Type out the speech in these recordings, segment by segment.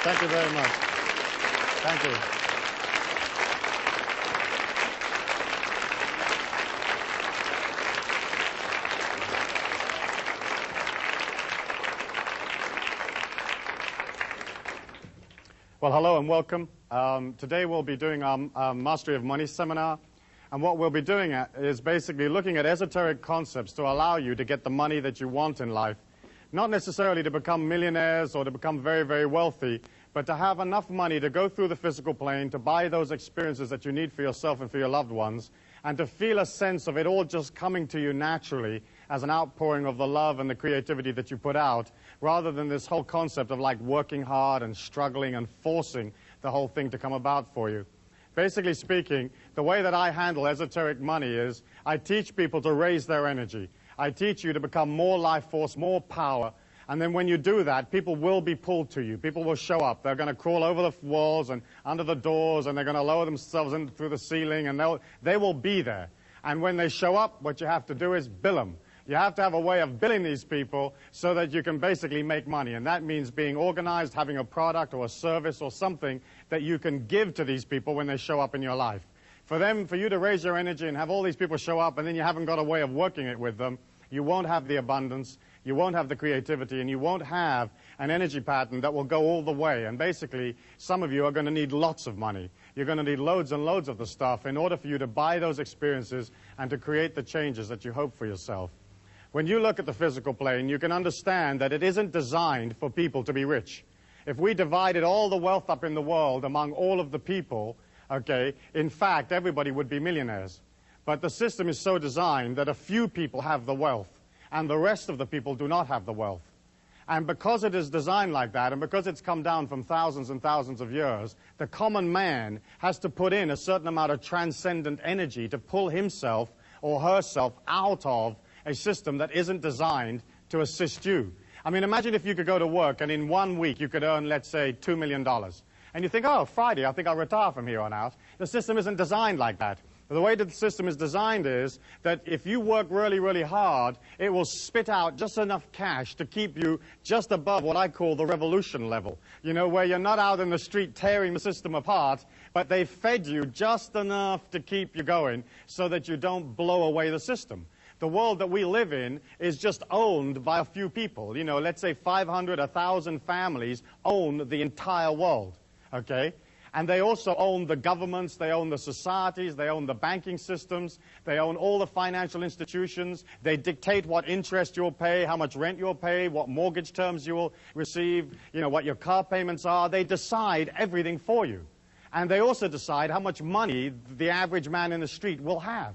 Thank you very much. Thank you. Well, hello and welcome. Today we'll be doing our Mastery of Money seminar. And what we'll be doing is basically looking at esoteric concepts to allow you to get the money that you want in life. Not necessarily to become millionaires or to become very, very wealthy, but to have enough money to go through the physical plane, to buy those experiences that you need for yourself and for your loved ones, and to feel a sense of it all just coming to you naturally as an outpouring of the love and the creativity that you put out, rather than this whole concept of like working hard and struggling and forcing the whole thing to come about for you. Basically speaking, the way that I handle esoteric money is I teach people to raise their energy. I teach you to become more life force, more power, and then when you do that, people will be pulled to you. People will show up. They're going to crawl over the walls and under the doors, and they're going to lower themselves in through the ceiling, and they will be there. And when they show up, what you have to do is bill them. You have to have a way of billing these people so that you can basically make money. And that means being organized, having a product or a service or something that you can give to these people when they show up in your life. For you to raise your energy and have all these people show up and then you haven't got a way of working it with them, you won't have the abundance, you won't have the creativity, and you won't have an energy pattern that will go all the way. And basically, some of you are going to need lots of money. You're going to need loads and loads of the stuff in order for you to buy those experiences and to create the changes that you hope for yourself. When you look at the physical plane, you can understand that it isn't designed for people to be rich. If we divided all the wealth up in the world among all of the people, okay, in fact, everybody would be millionaires. But the system is so designed that a few people have the wealth, and the rest of the people do not have the wealth. And because it is designed like that, and because it's come down from thousands and thousands of years, the common man has to put in a certain amount of transcendent energy to pull himself or herself out of a system that isn't designed to assist you. I mean, imagine if you could go to work and in 1 week you could earn, let's say, $2 million. And you think, oh, Friday, I think I'll retire from here on out. The system isn't designed like that. The way that the system is designed is that if you work really, really hard, it will spit out just enough cash to keep you just above what I call the revolution level. You know, where you're not out in the street tearing the system apart, but they've fed you just enough to keep you going so that you don't blow away the system. The world that we live in is just owned by a few people. You know, let's say 500, 1,000 families own the entire world, okay? And they also own the governments, they own the societies, they own the banking systems, they own all the financial institutions. They dictate what interest you'll pay, how much rent you'll pay, what mortgage terms you will receive, you know, what your car payments are. They decide everything for you. And they also decide how much money the average man in the street will have.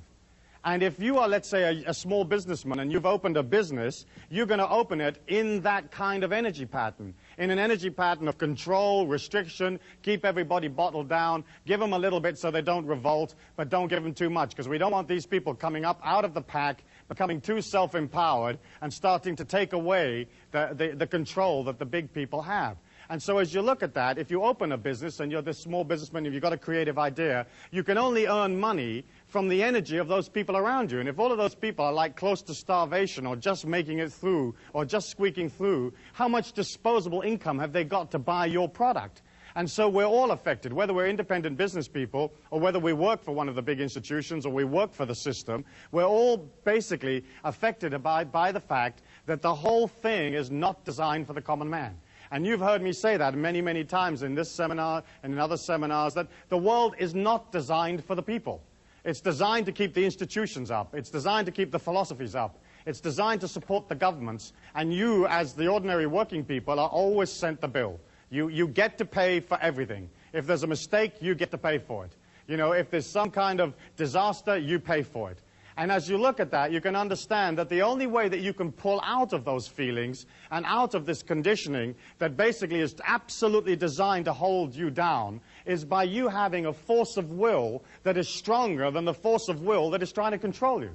And if you are, let's say, a small businessman and you've opened a business, you're going to open it in that kind of energy pattern, in an energy pattern of control, restriction, keep everybody bottled down, give them a little bit so they don't revolt, but don't give them too much, because we don't want these people coming up out of the pack, becoming too self-empowered, and starting to take away the control that the big people have. And so as you look at that, if you open a business and you're this small businessman and you've got a creative idea, you can only earn money from the energy of those people around you. And if all of those people are like close to starvation or just making it through or just squeaking through, how much disposable income have they got to buy your product? And so we're all affected, whether we're independent business people or whether we work for one of the big institutions or we work for the system, we're all basically affected by the fact that the whole thing is not designed for the common man. And you've heard me say that many, many times in this seminar and in other seminars, that the world is not designed for the people. It's designed to keep the institutions up. It's designed to keep the philosophies up. It's designed to support the governments. And you, as the ordinary working people, are always sent the bill. You get to pay for everything. If there's a mistake, you get to pay for it. You know, if there's some kind of disaster, you pay for it. And as you look at that, you can understand that the only way that you can pull out of those feelings and out of this conditioning that basically is absolutely designed to hold you down is by you having a force of will that is stronger than the force of will that is trying to control you.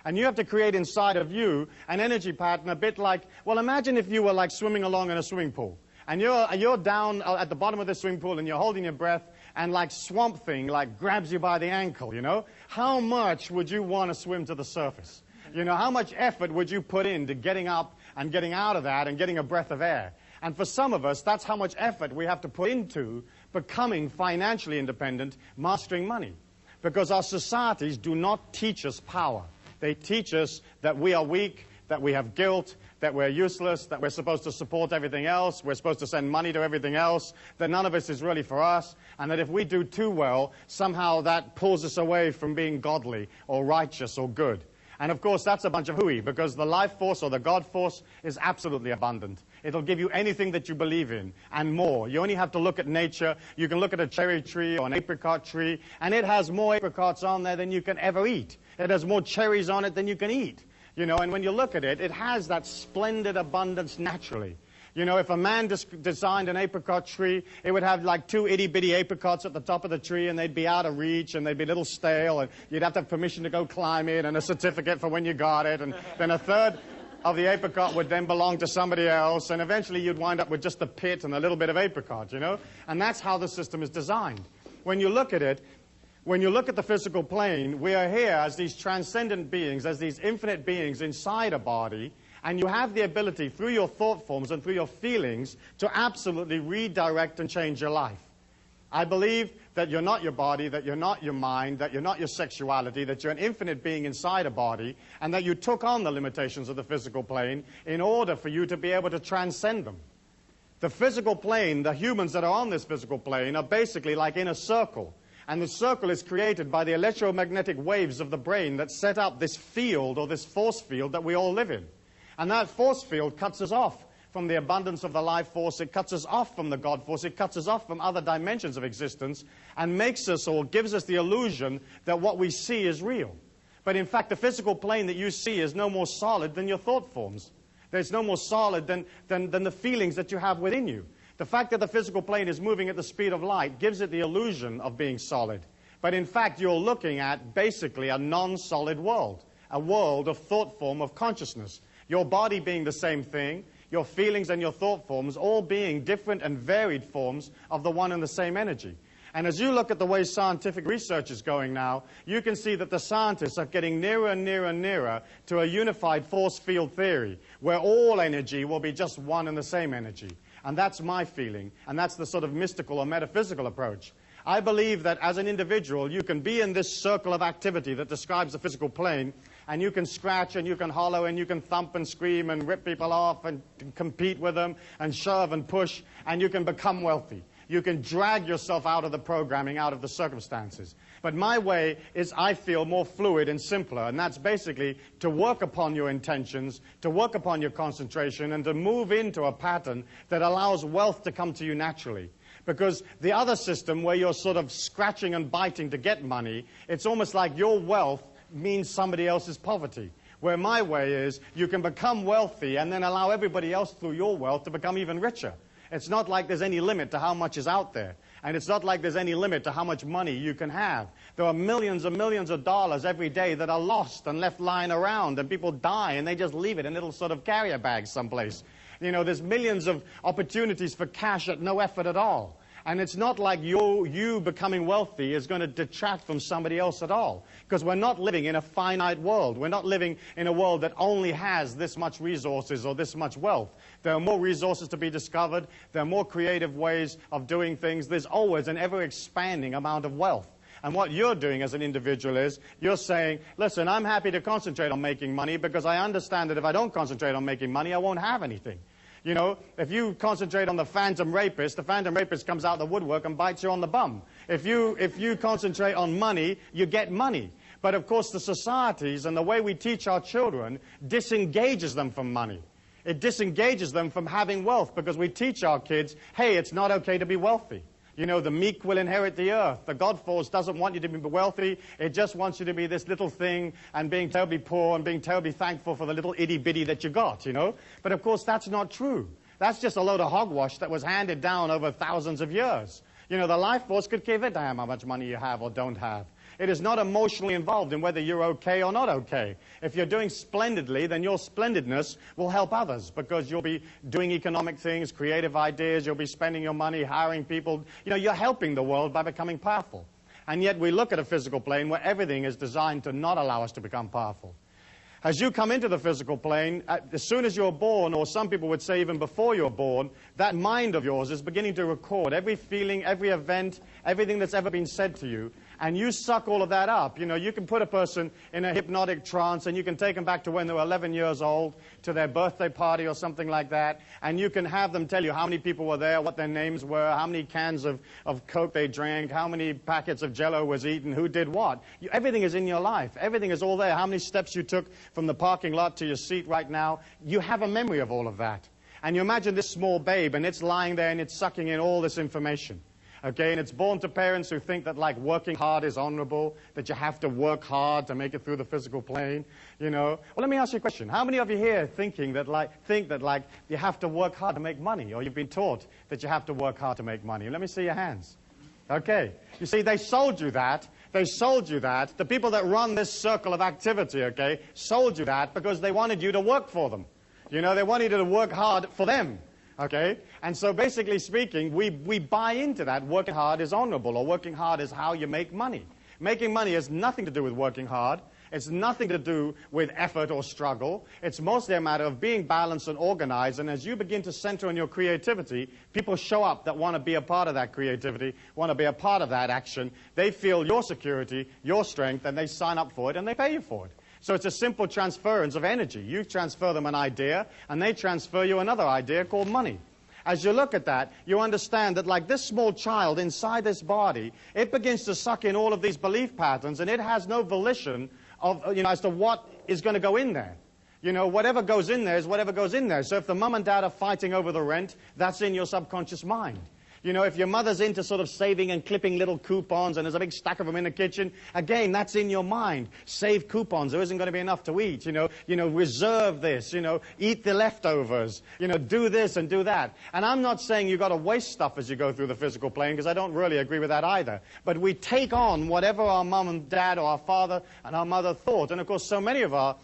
And you have to create inside of you an energy pattern a bit like, well, imagine if you were like swimming along in a swimming pool. And you're down at the bottom of the swimming pool and you're holding your breath, and like Swamp Thing like grabs you by the ankle, you know? How much would you want to swim to the surface? You know, how much effort would you put into getting up and getting out of that and getting a breath of air? And for some of us, that's how much effort we have to put into becoming financially independent, mastering money. Because our societies do not teach us power. They teach us that we are weak, that we have guilt, that we're useless, that we're supposed to support everything else, we're supposed to send money to everything else, that none of this is really for us, and that if we do too well, somehow that pulls us away from being godly or righteous or good. And of course, that's a bunch of hooey, because the life force or the God force is absolutely abundant. It'll give you anything that you believe in and more. You only have to look at nature. You can look at a cherry tree or an apricot tree, and it has more apricots on there than you can ever eat. It has more cherries on it than you can eat. You know, and when you look at it, it has that splendid abundance naturally. You know, if a man designed an apricot tree, it would have like 2 itty-bitty apricots at the top of the tree, and they'd be out of reach, and they'd be a little stale, and you'd have to have permission to go climb it, and a certificate for when you got it, and then a third of the apricot would then belong to somebody else, and eventually you'd wind up with just the pit and a little bit of apricot, you know? And that's how the system is designed. When you look at it, when you look at the physical plane, we are here as these transcendent beings, as these infinite beings inside a body, and you have the ability, through your thought forms and through your feelings, to absolutely redirect and change your life. I believe that you're not your body, that you're not your mind, that you're not your sexuality, that you're an infinite being inside a body, and that you took on the limitations of the physical plane in order for you to be able to transcend them. The physical plane, the humans that are on this physical plane, are basically like in a circle. And the circle is created by the electromagnetic waves of the brain that set up this field or this force field that we all live in. And that force field cuts us off from the abundance of the life force. It cuts us off from the God force. It cuts us off from other dimensions of existence and makes us or gives us the illusion that what we see is real. But in fact, the physical plane that you see is no more solid than your thought forms. There's no more solid than the feelings that you have within you. The fact that the physical plane is moving at the speed of light gives it the illusion of being solid. But in fact, you're looking at basically a non-solid world, a world of thought form of consciousness. Your body being the same thing, your feelings and your thought forms all being different and varied forms of the one and the same energy. And as you look at the way scientific research is going now, you can see that the scientists are getting nearer and nearer and nearer to a unified force field theory, where all energy will be just one and the same energy. And that's my feeling, and that's the sort of mystical or metaphysical approach. I believe that as an individual, you can be in this circle of activity that describes the physical plane, and you can scratch and you can hollow and you can thump and scream and rip people off and compete with them and shove and push, and you can become wealthy. You can drag yourself out of the programming, out of the circumstances. But my way is, I feel, more fluid and simpler, and that's basically to work upon your intentions, to work upon your concentration, and to move into a pattern that allows wealth to come to you naturally. Because the other system, where you're sort of scratching and biting to get money, it's almost like your wealth means somebody else's poverty. Where my way is, you can become wealthy and then allow everybody else through your wealth to become even richer. It's not like there's any limit to how much is out there. And it's not like there's any limit to how much money you can have. There are millions and millions of dollars every day that are lost and left lying around, and people die and they just leave it in little sort of carrier bags someplace. You know, there's millions of opportunities for cash at no effort at all. And it's not like you becoming wealthy is going to detract from somebody else at all. Because we're not living in a finite world. We're not living in a world that only has this much resources or this much wealth. There are more resources to be discovered. There are more creative ways of doing things. There's always an ever-expanding amount of wealth. And what you're doing as an individual is, you're saying, listen, I'm happy to concentrate on making money because I understand that if I don't concentrate on making money, I won't have anything. You know, if you concentrate on the phantom rapist comes out of the woodwork and bites you on the bum. If you concentrate on money, you get money. But of course the societies and the way we teach our children disengages them from money. It disengages them from having wealth because we teach our kids, hey, it's not okay to be wealthy. You know, the meek will inherit the earth. The God force doesn't want you to be wealthy. It just wants you to be this little thing and being terribly poor and being terribly thankful for the little itty-bitty that you got, you know. But of course, that's not true. That's just a load of hogwash that was handed down over thousands of years. You know, the life force could give a damn how much money you have or don't have. It is not emotionally involved in whether you're okay or not okay. If you're doing splendidly, then your splendidness will help others because you'll be doing economic things, creative ideas, you'll be spending your money, hiring people. You know, you're helping the world by becoming powerful. And yet we look at a physical plane where everything is designed to not allow us to become powerful. As you come into the physical plane, as soon as you're born, or some people would say even before you're born, that mind of yours is beginning to record every feeling, every event, everything that's ever been said to you. And you suck all of that up. You know, you can put a person in a hypnotic trance and you can take them back to when they were 11 years old, to their birthday party or something like that. And you can have them tell you how many people were there, what their names were, how many cans of Coke they drank, how many packets of Jell-O was eaten, who did what. Everything is in your life. Everything is all there. How many steps you took from the parking lot to your seat right now. You have a memory of all of that. And you imagine this small babe and it's lying there and it's sucking in all this information. Okay, and it's born to parents who think that, like, working hard is honorable, that you have to work hard to make it through the physical plane, you know. Well, let me ask you a question. How many of you here think that you have to work hard to make money, or you've been taught that you have to work hard to make money? Let me see your hands. Okay. You see, they sold you that. They sold you that. The people that run this circle of activity, okay, sold you that because they wanted you to work for them. You know, they wanted you to work hard for them. Okay? And so basically speaking, we buy into that. Working hard is honorable, or working hard is how you make money. Making money has nothing to do with working hard. It's nothing to do with effort or struggle. It's mostly a matter of being balanced and organized. And as you begin to center on your creativity, people show up that want to be a part of that creativity, want to be a part of that action. They feel your security, your strength, and they sign up for it, and they pay you for it. So it's a simple transference of energy. You transfer them an idea, and they transfer you another idea called money. As you look at that, you understand that, like this small child inside this body, it begins to suck in all of these belief patterns, and it has no volition of, as to what is going to go in there. You know, whatever goes in there is whatever goes in there. So if the mum and dad are fighting over the rent, that's in your subconscious mind. You know, if your mother's into sort of saving and clipping little coupons and there's a big stack of them in the kitchen, again, that's in your mind. Save coupons. There isn't going to be enough to eat. You know, reserve this. You know, eat the leftovers. You know, do this and do that. And I'm not saying you've got to waste stuff as you go through the physical plane, because I don't really agree with that either. But we take on whatever our mum and dad or our father and our mother thought. And, of course, so many of our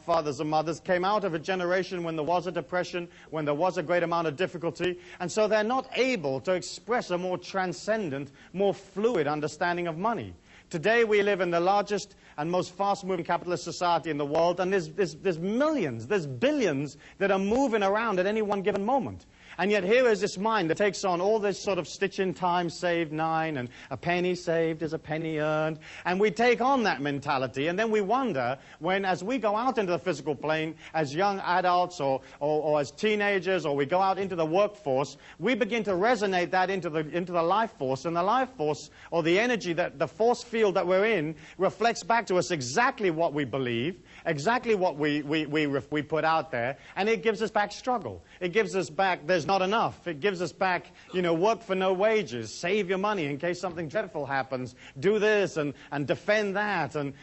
fathers and mothers came out of a generation when there was a depression, when there was a great amount of difficulty, and so they're not able to express a more transcendent, more fluid understanding of money. Today we live in the largest and most fast-moving capitalist society in the world, and there's millions, there's billions that are moving around at any one given moment. And yet here is this mind that takes on all this sort of stitch in time, saved 9, and a penny saved is a penny earned. And we take on that mentality, and then we wonder when, as we go out into the physical plane, as young adults or as teenagers, or we go out into the workforce, we begin to resonate that into the life force. And the life force, or the energy, that the force field that we're in, reflects back to us exactly what we believe, exactly what we put out there, and it gives us back struggle. It gives us back, there's not enough. It gives us back, work for no wages, save your money in case something dreadful happens, do this and defend that, and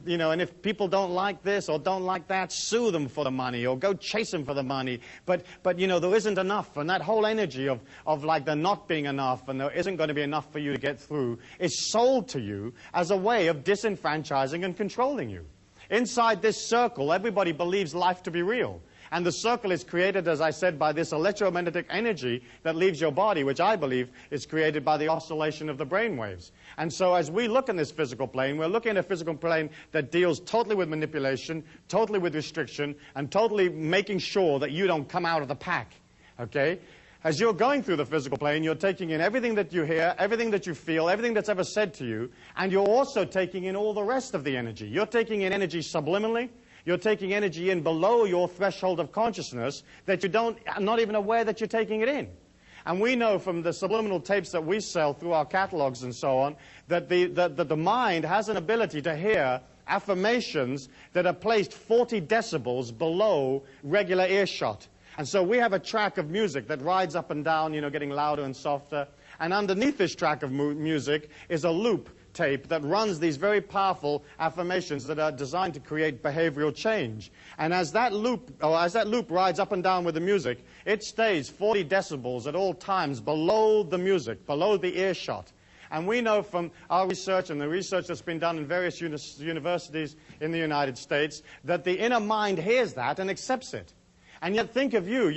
if people don't like this or don't like that, sue them for the money or go chase them for the money. But there isn't enough, and that whole energy of like there not being enough and there isn't going to be enough for you to get through is sold to you as a way of disenfranchising and controlling you. Inside this circle, everybody believes life to be real. And the circle is created, as I said, by this electromagnetic energy that leaves your body, which I believe is created by the oscillation of the brain waves. And so as we look in this physical plane, we're looking at a physical plane that deals totally with manipulation, totally with restriction, and totally making sure that you don't come out of the pack. Okay? As you're going through the physical plane, you're taking in everything that you hear, everything that you feel, everything that's ever said to you, and you're also taking in all the rest of the energy. You're taking in energy subliminally. You're taking energy in below your threshold of consciousness that you are not even aware that you're taking it in. And we know from the subliminal tapes that we sell through our catalogs and so on that the mind has an ability to hear affirmations that are placed 40 decibels below regular earshot. And so we have a track of music that rides up and down, getting louder and softer. And underneath this track of music is a loop tape that runs these very powerful affirmations that are designed to create behavioral change. And as that loop rides up and down with the music, it stays 40 decibels at all times below the music, below the earshot. And we know from our research and the research that's been done in various universities in the United States that the inner mind hears that and accepts it. And yet think of you're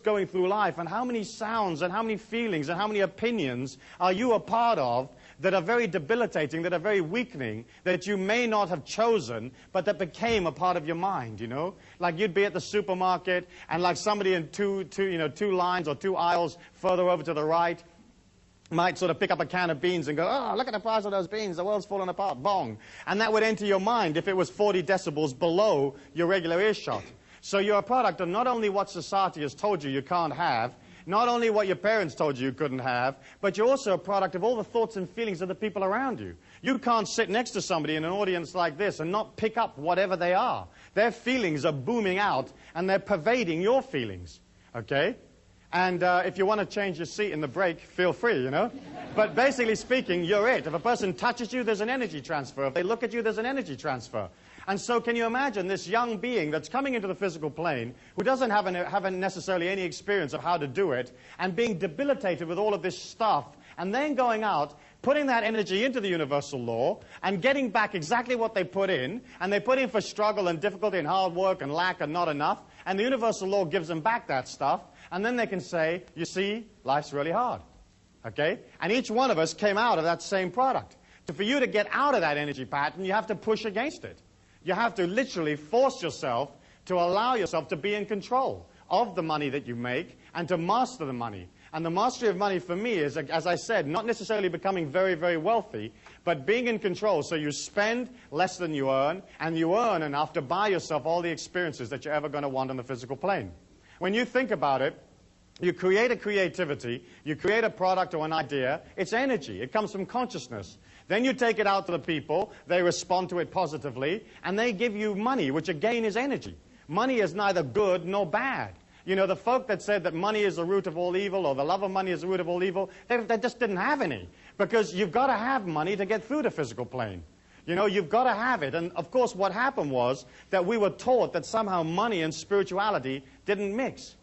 going through life, and how many sounds and how many feelings and how many opinions are you a part of that are very debilitating, that are very weakening, that you may not have chosen, but that became a part of your mind, you know? Like you'd be at the supermarket, and like somebody in two lines or two aisles further over to the right might sort of pick up a can of beans and go, oh, look at the price of those beans, the world's falling apart, bong. And that would enter your mind if it was 40 decibels below your regular earshot. So you're a product of not only what society has told you can't have, not only what your parents told you couldn't have, but you're also a product of all the thoughts and feelings of the people around you. You can't sit next to somebody in an audience like this and not pick up whatever they are. Their feelings are booming out, and they're pervading your feelings, okay? And if you want to change your seat in the break, feel free, you know? But basically speaking, you're it. If a person touches you, there's an energy transfer. If they look at you, there's an energy transfer. And so can you imagine this young being that's coming into the physical plane, who doesn't have necessarily any experience of how to do it, and being debilitated with all of this stuff, and then going out, putting that energy into the universal law, and getting back exactly what they put in, and they put in for struggle and difficulty and hard work and lack and not enough, and the universal law gives them back that stuff, and then they can say, you see, life's really hard, okay? And each one of us came out of that same product. So for you to get out of that energy pattern, you have to push against it. You have to literally force yourself to allow yourself to be in control of the money that you make and to master the money. And the mastery of money for me is, as I said, not necessarily becoming very, very wealthy, but being in control so you spend less than you earn, and you earn enough to buy yourself all the experiences that you're ever going to want on the physical plane. When you think about it, you create a creativity, you create a product or an idea, it's energy, it comes from consciousness. Then you take it out to the people, they respond to it positively, and they give you money, which again is energy. Money is neither good nor bad. You know, the folk that said that money is the root of all evil, or the love of money is the root of all evil, they just didn't have any. Because you've got to have money to get through the physical plane. You know, you've got to have it. And of course what happened was that we were taught that somehow money and spirituality didn't mix.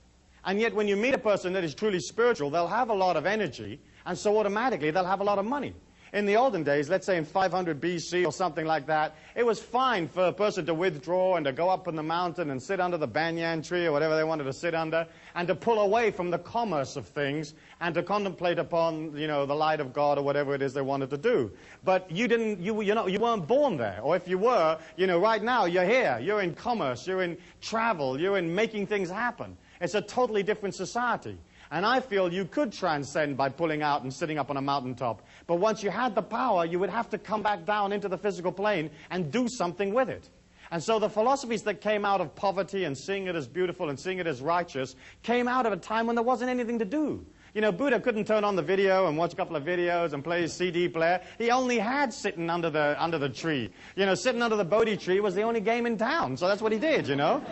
And yet when you meet a person that is truly spiritual, they'll have a lot of energy, and so automatically they'll have a lot of money. In the olden days, let's say in 500 BC or something like that, it was fine for a person to withdraw and to go up in the mountain and sit under the banyan tree or whatever they wanted to sit under, and to pull away from the commerce of things and to contemplate upon, you know, the light of God or whatever it is they wanted to do. But you weren't born there. Or if you were, you know, right now you're here. You're in commerce, you're in travel, you're in making things happen. It's a totally different society. And I feel you could transcend by pulling out and sitting up on a mountaintop. But once you had the power, you would have to come back down into the physical plane and do something with it. And so the philosophies that came out of poverty and seeing it as beautiful and seeing it as righteous came out of a time when there wasn't anything to do. You know, Buddha couldn't turn on the video and watch a couple of videos and play his CD player. He only had sitting under the tree. You know, sitting under the Bodhi tree was the only game in town. So that's what he did, you know.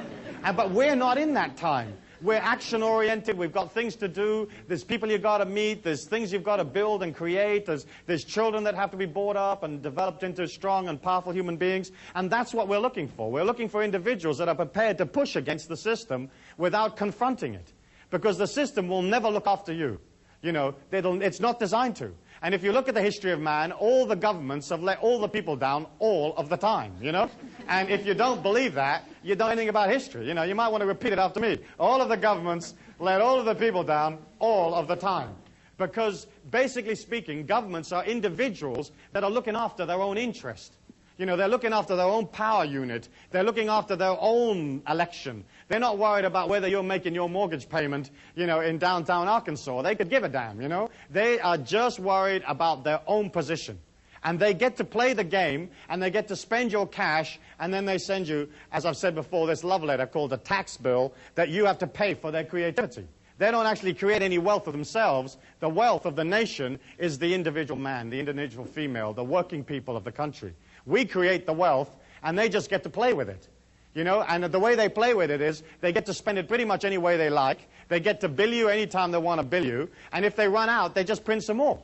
But we're not in that time. We're action-oriented. We've got things to do. There's people you've got to meet. There's things you've got to build and create. There's children that have to be brought up and developed into strong and powerful human beings. And that's what we're looking for. We're looking for individuals that are prepared to push against the system without confronting it. Because the system will never look after you. You know, it's not designed to. And if you look at the history of man, all the governments have let all the people down all of the time, you know? And if you don't believe that, you don't know anything about history. You know, you might want to repeat it after me. All of the governments let all of the people down all of the time. Because basically speaking, governments are individuals that are looking after their own interest. You know, they're looking after their own power unit. They're looking after their own election. They're not worried about whether you're making your mortgage payment, you know, in downtown Arkansas. They could give a damn, you know. They are just worried about their own position. And they get to play the game, and they get to spend your cash, and then they send you, as I've said before, this love letter called a tax bill that you have to pay for their creativity. They don't actually create any wealth for themselves. The wealth of the nation is the individual man, the individual female, the working people of the country. We create the wealth, and they just get to play with it. You know, and the way they play with it is they get to spend it pretty much any way they like. They get to bill you anytime they want to bill you. And if they run out, they just print some more.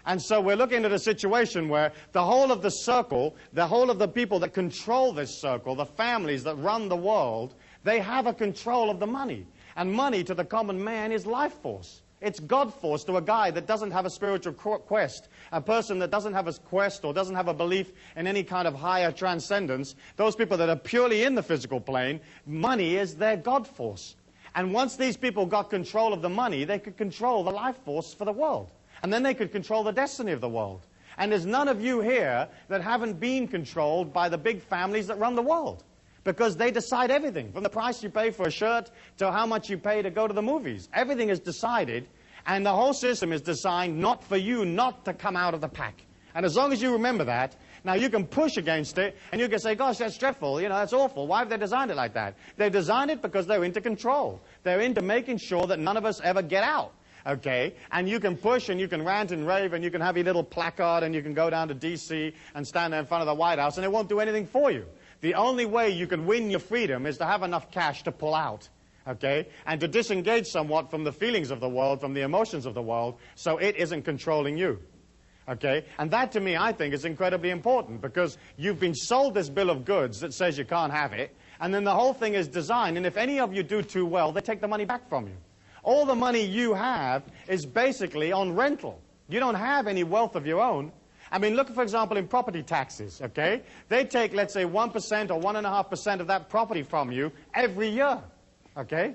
And so we're looking at a situation where the whole of the circle, the whole of the people that control this circle, the families that run the world, they have a control of the money. And money to the common man is life force. It's God force to a guy that doesn't have a spiritual quest, a person that doesn't have a quest or doesn't have a belief in any kind of higher transcendence. Those people that are purely in the physical plane, money is their God force. And once these people got control of the money, they could control the life force for the world. And then they could control the destiny of the world. And there's none of you here that haven't been controlled by the big families that run the world. Because they decide everything, from the price you pay for a shirt to how much you pay to go to the movies. Everything is decided, and the whole system is designed not for you not to come out of the pack. And as long as you remember that, now you can push against it, and you can say, gosh, that's dreadful, that's awful. Why have they designed it like that? They've designed it because they're into control. They're into making sure that none of us ever get out. Okay, and you can push and you can rant and rave and you can have your little placard and you can go down to D.C. and stand there in front of the White House and it won't do anything for you. The only way you can win your freedom is to have enough cash to pull out, okay, and to disengage somewhat from the feelings of the world, from the emotions of the world, so it isn't controlling you, okay? And that, to me, I think is incredibly important because you've been sold this bill of goods that says you can't have it, and then the whole thing is designed, and if any of you do too well, they take the money back from you. All the money you have is basically on rental. You don't have any wealth of your own. I mean, look, for example, in property taxes, okay? They take, let's say, 1% or 1.5% of that property from you every year, okay?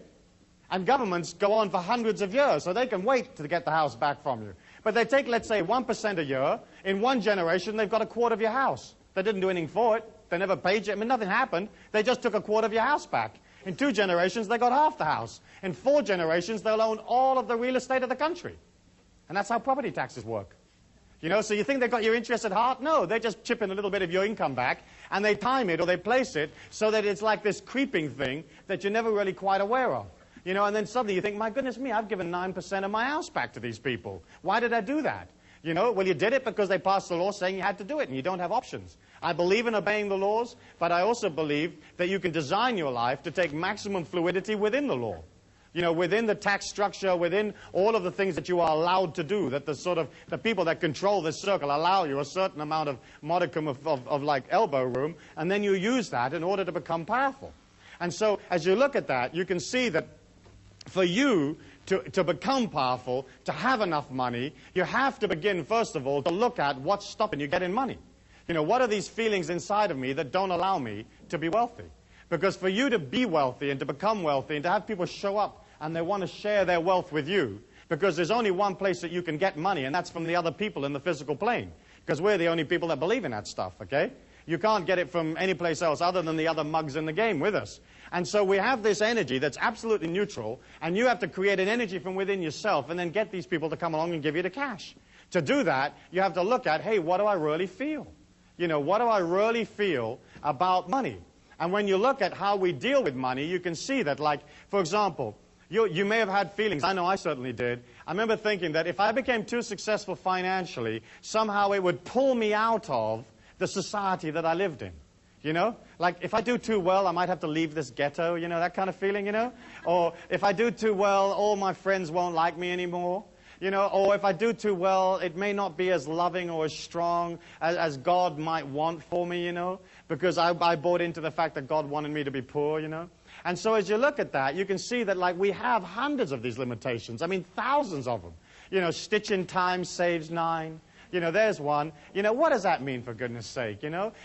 And governments go on for hundreds of years, so they can wait to get the house back from you. But they take, let's say, 1% a year. In one generation, they've got a quarter of your house. They didn't do anything for it. They never paid you. I mean, nothing happened. They just took a quarter of your house back. In 2 generations, they got half the house. In 4 generations, they'll own all of the real estate of the country. And that's how property taxes work. So you think they've got your interest at heart? No, they just chip in a little bit of your income back, and they time it or they place it so that it's like this creeping thing that you're never really quite aware of. And then suddenly you think, my goodness me, I've given 9% of my house back to these people. Why did I do that? Well, you did it because they passed the law saying you had to do it, and you don't have options. I believe in obeying the laws, but I also believe that you can design your life to take maximum fluidity within the law. Within the tax structure, within all of the things that you are allowed to do, that the people that control this circle allow you a certain amount of modicum of like elbow room, and then you use that in order to become powerful. And so as you look at that, you can see that for you to become powerful, to have enough money, you have to begin, first of all, to look at what's stopping you getting money. What are these feelings inside of me that don't allow me to be wealthy? Because for you to be wealthy and to become wealthy and to have people show up and they want to share their wealth with you, because there's only one place that you can get money, and that's from the other people in the physical plane. Because we're the only people that believe in that stuff, okay? You can't get it from any place else other than the other mugs in the game with us. And so we have this energy that's absolutely neutral, and you have to create an energy from within yourself and then get these people to come along and give you the cash. To do that, you have to look at, hey, what do I really feel? What do I really feel about money? And when you look at how we deal with money, you can see that, like, for example, you may have had feelings. I know I certainly did. I remember thinking that if I became too successful financially, somehow it would pull me out of the society that I lived in. Like if I do too well, I might have to leave this ghetto, that kind of feeling, Or if I do too well, all my friends won't like me anymore. Or if I do too well, it may not be as loving or as strong as God might want for me, because I bought into the fact that God wanted me to be poor, And so as you look at that, you can see that like we have hundreds of these limitations. I mean, thousands of them. Stitch in time saves 9. There's one. What does that mean, for goodness sake,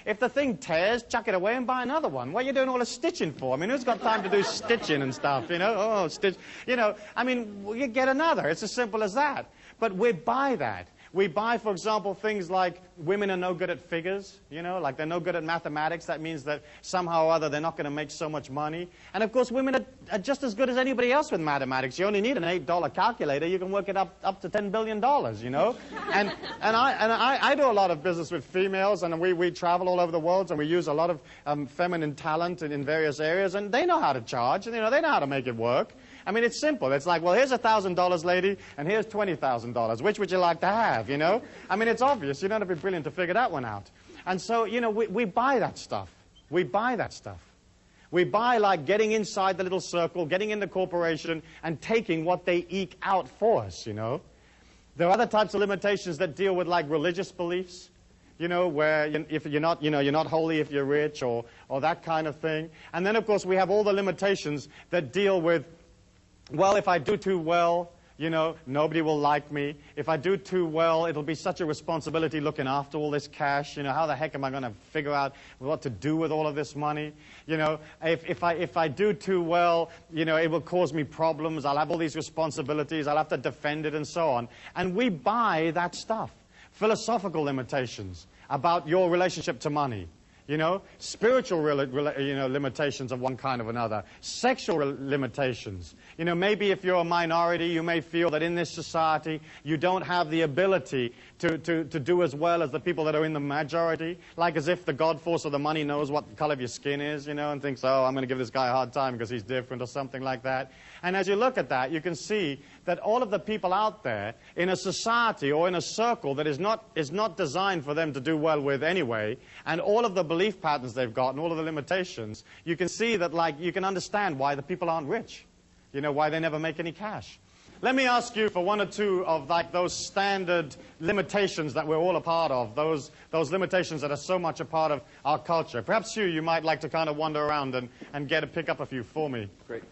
If the thing tears, chuck it away and buy another one. What are you doing all the stitching for? I mean, who's got time to do stitching and stuff, Oh, stitch. I mean, you get another. It's as simple as that. But we buy that. We buy, for example, things like women are no good at figures, like they're no good at mathematics. That means that somehow or other they're not going to make so much money. And, of course, women are just as good as anybody else with mathematics. You only need an $8 calculator. You can work it up to $10 billion, And I do a lot of business with females, and we travel all over the world, and we use a lot of feminine talent in various areas, and they know how to charge, and, they know how to make it work. I mean, it's simple. It's like, well, here's $1,000, lady, and here's $20,000. Which would you like to have, I mean, it's obvious. You don't have to be brilliant to figure that one out. And so, we buy that stuff. We buy that stuff. We buy, like, getting inside the little circle, getting in the corporation, and taking what they eke out for us, There are other types of limitations that deal with, like, religious beliefs, where if you're not holy if you're rich, or that kind of thing. And then, of course, we have all the limitations that deal with, well, if I do too well, nobody will like me. If I do too well, it'll be such a responsibility looking after all this cash. How the heck am I going to figure out what to do with all of this money? If I do too well, it will cause me problems. I'll have all these responsibilities. I'll have to defend it and so on. And we buy that stuff. philosophical limitations about your relationship to money. You know, spiritual limitations of one kind or another, sexual limitations. You know, maybe if you're a minority, you may feel that in this society you don't have the ability to do as well as the people that are in the majority, like as if the God force of the money knows what the color of your skin is, you know, and thinks, oh, I'm going to give this guy a hard time because he's different or something like that. And as you look at that, you can see that all of the people out there in a society or in a circle that is not designed for them to do well with anyway, and all of the belief patterns they've got and all of the limitations, you can see that, like, you can understand why the people aren't rich. You know, why they never make any cash. Let me ask you for one or two of, like, those standard limitations that we're all a part of, those limitations that are so much a part of our culture. Perhaps you might like to kind of wander around and pick up a few for me. Great.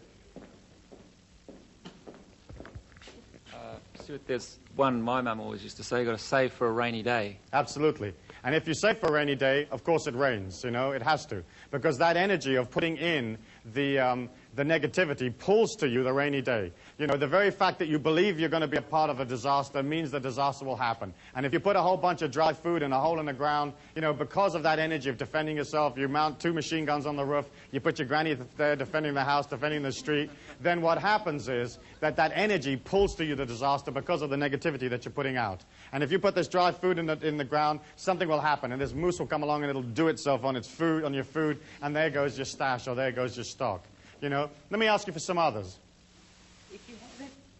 Stuart, there's one my mum always used to say, you've got to save for a rainy day. Absolutely. And if you save for a rainy day, of course it rains, you know, it has to. Because that energy of putting in the negativity pulls to you the rainy day. You know, the very fact that you believe you're going to be a part of a disaster means the disaster will happen. And if you put a whole bunch of dry food in a hole in the ground, you know, because of that energy of defending yourself, you mount 2 machine guns on the roof, you put your granny there defending the house, defending the street, then what happens is that energy pulls to you the disaster because of the negativity that you're putting out. And if you put this dry food in the ground, something will happen, and this moose will come along and it'll do itself on your food, and there goes your stash, or there goes your stock. You know, let me ask you for some others.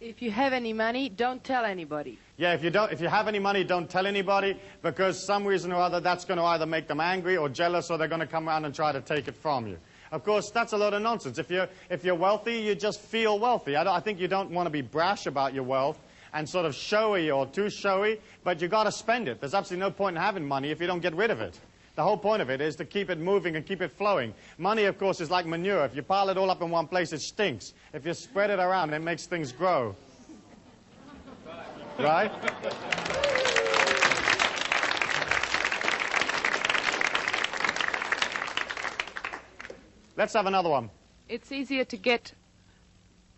If you have any money, don't tell anybody. Yeah, if you have any money, don't tell anybody, because some reason or other that's going to either make them angry or jealous, or they're going to come around and try to take it from you. Of course, that's a load of nonsense. If you're wealthy, you just feel wealthy. I think you don't want to be brash about your wealth and sort of showy or too showy, but you've got to spend it. There's absolutely no point in having money if you don't get rid of it. The whole point of it is to keep it moving and keep it flowing. Money, of course, is like manure. If you pile it all up in one place, it stinks. If you spread it around, it makes things grow. Right? Let's have another one. It's easier to get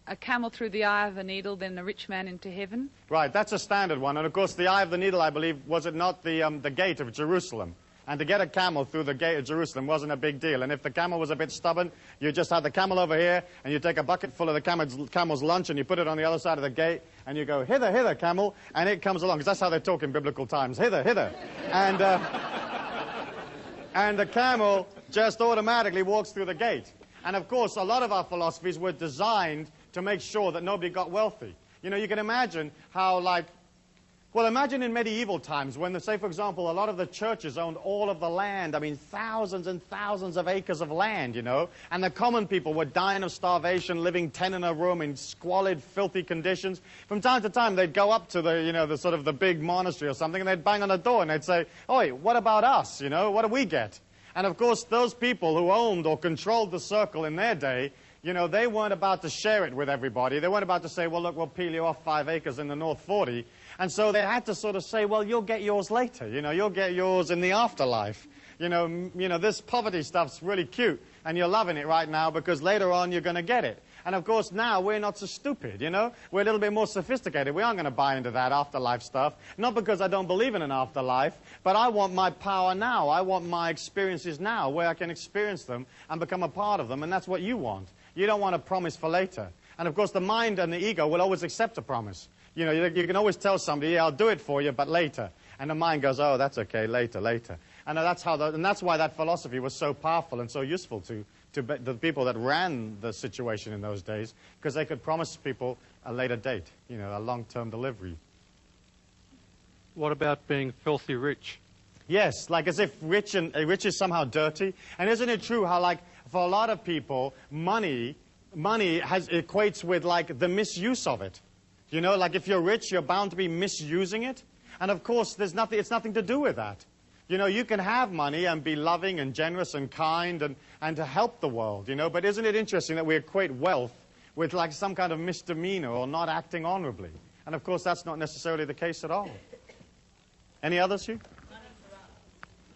a camel through the eye of a needle than a rich man into heaven. Right, that's a standard one. And, of course, the eye of the needle, I believe, was it not the gate of Jerusalem? And to get a camel through the gate of Jerusalem wasn't a big deal. And if the camel was a bit stubborn, you just had the camel over here, and you take a bucket full of the camel's lunch, and you put it on the other side of the gate, and you go, hither, hither, camel, and it comes along. Because that's how they talk in biblical times, hither, hither. And the camel just automatically walks through the gate. And, of course, a lot of our philosophies were designed to make sure that nobody got wealthy. You know, you can imagine how, like, well, imagine in medieval times when, say, for example, a lot of the churches owned all of the land. I mean, thousands and thousands of acres of land, you know. And the common people were dying of starvation, living 10 in a room in squalid, filthy conditions. From time to time, they'd go up to the sort of the big monastery or something, and they'd bang on the door, and they'd say, oi, what about us, you know? What do we get? And, of course, those people who owned or controlled the circle in their day, you know, they weren't about to share it with everybody. They weren't about to say, well, look, we'll peel you off 5 acres in the North 40. And so they had to sort of say, well, you'll get yours later. You know, you'll get yours in the afterlife. You know, this poverty stuff's really cute, and you're loving it right now because later on you're going to get it. And, of course, now we're not so stupid, you know. We're a little bit more sophisticated. We aren't going to buy into that afterlife stuff. Not because I don't believe in an afterlife, but I want my power now. I want my experiences now where I can experience them and become a part of them, and that's what you want. You don't want a promise for later. And, of course, the mind and the ego will always accept a promise. You know, you can always tell somebody, yeah, I'll do it for you, but later. And the mind goes, oh, that's okay, later, later. And that's why that philosophy was so powerful and so useful to the people that ran the situation in those days, because they could promise people a later date, you know, a long-term delivery. What about being filthy rich? Yes, like as if rich is somehow dirty. And isn't it true how, like, for a lot of people, money equates with, like, the misuse of it. You know, like if you're rich, you're bound to be misusing it. And, of course, it's nothing to do with that. You know, you can have money and be loving and generous and kind and to help the world, you know. But isn't it interesting that we equate wealth with, like, some kind of misdemeanor or not acting honorably? And, of course, that's not necessarily the case at all. Any others, Hugh?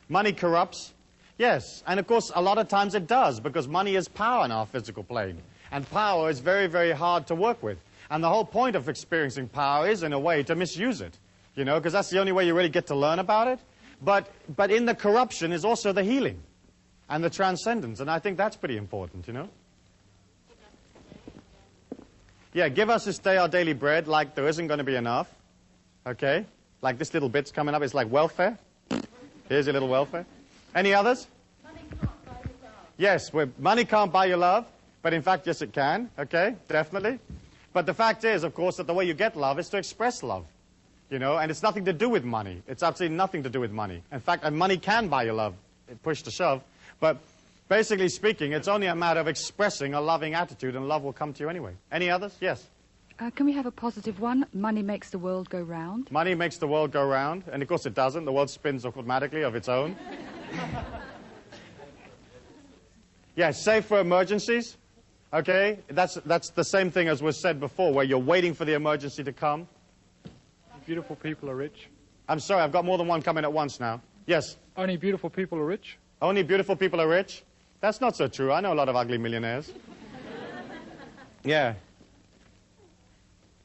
Money corrupts. Yes, and of course a lot of times it does, because money is power in our physical plane. And power is very, very hard to work with. And the whole point of experiencing power is, in a way, to misuse it. you know, because that's the only way you really get to learn about it. But in the corruption is also the healing and the transcendence, and I think that's pretty important, you know. Yeah, give us this day our daily bread, like there isn't going to be enough, okay? Like this little bit's coming up, it's like welfare. Here's your little welfare. Any others? Money can't buy you love. Yes, money can't buy you love, but in fact, yes, it can, okay, definitely. But the fact is, of course, that the way you get love is to express love, you know, and it's nothing to do with money. It's absolutely nothing to do with money. In fact, money can buy you love, push to shove, but basically speaking, it's only a matter of expressing a loving attitude, and love will come to you anyway. Any others? Yes. Can we have a positive one? Money makes the world go round. Money makes the world go round, and of course it doesn't. The world spins automatically of its own. Yeah, save for emergencies. Okay, that's the same thing as was said before, where you're waiting for the emergency to come. Beautiful people are rich. I'm sorry, I've got more than one coming at once now. Yes. Only beautiful people are rich. Only beautiful people are rich? That's not so true. I know a lot of ugly millionaires. Yeah.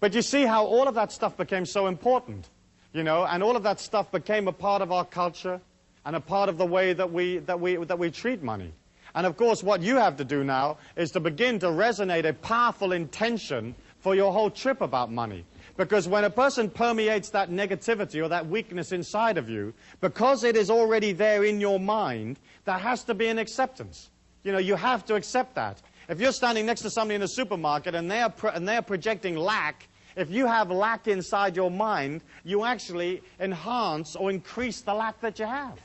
But you see how all of that stuff became so important, you know, and all of that stuff became a part of our culture and a part of the way that we treat money. And of course, what you have to do now is to begin to resonate a powerful intention for your whole trip about money. Because when a person permeates that negativity or that weakness inside of you, because it is already there in your mind, there has to be an acceptance. You know, you have to accept that. If you're standing next to somebody in a supermarket and they are projecting lack, if you have lack inside your mind, you actually enhance or increase the lack that you have.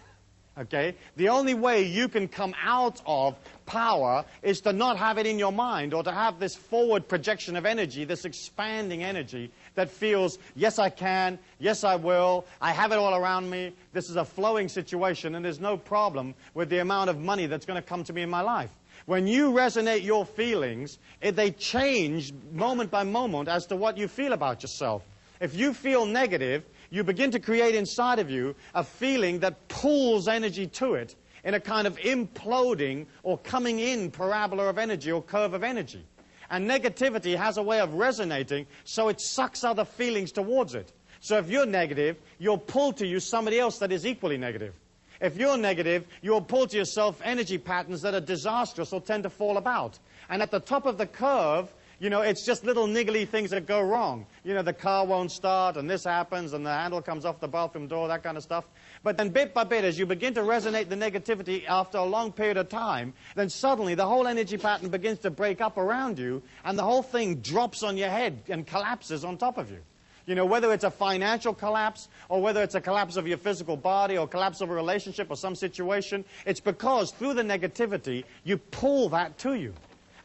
Okay? The only way you can come out of power is to not have it in your mind, or to have this forward projection of energy, this expanding energy that feels, yes, I can, yes, I will, I have it all around me, this is a flowing situation, and there's no problem with the amount of money that's going to come to me in my life. When you resonate your feelings, they change moment by moment as to what you feel about yourself. If you feel negative, you begin to create inside of you a feeling that pulls energy to it in a kind of imploding or coming in parabola of energy or curve of energy. And negativity has a way of resonating, so it sucks other feelings towards it. So if you're negative, you'll pull to you somebody else that is equally negative. If you're negative, you'll pull to yourself energy patterns that are disastrous or tend to fall about. And at the top of the curve, you know, it's just little niggly things that go wrong. You know, the car won't start, and this happens, and the handle comes off the bathroom door, that kind of stuff. But then bit by bit, as you begin to resonate the negativity after a long period of time, then suddenly the whole energy pattern begins to break up around you, and the whole thing drops on your head and collapses on top of you. You know, whether it's a financial collapse, or whether it's a collapse of your physical body, or collapse of a relationship or some situation, it's because through the negativity, you pull that to you.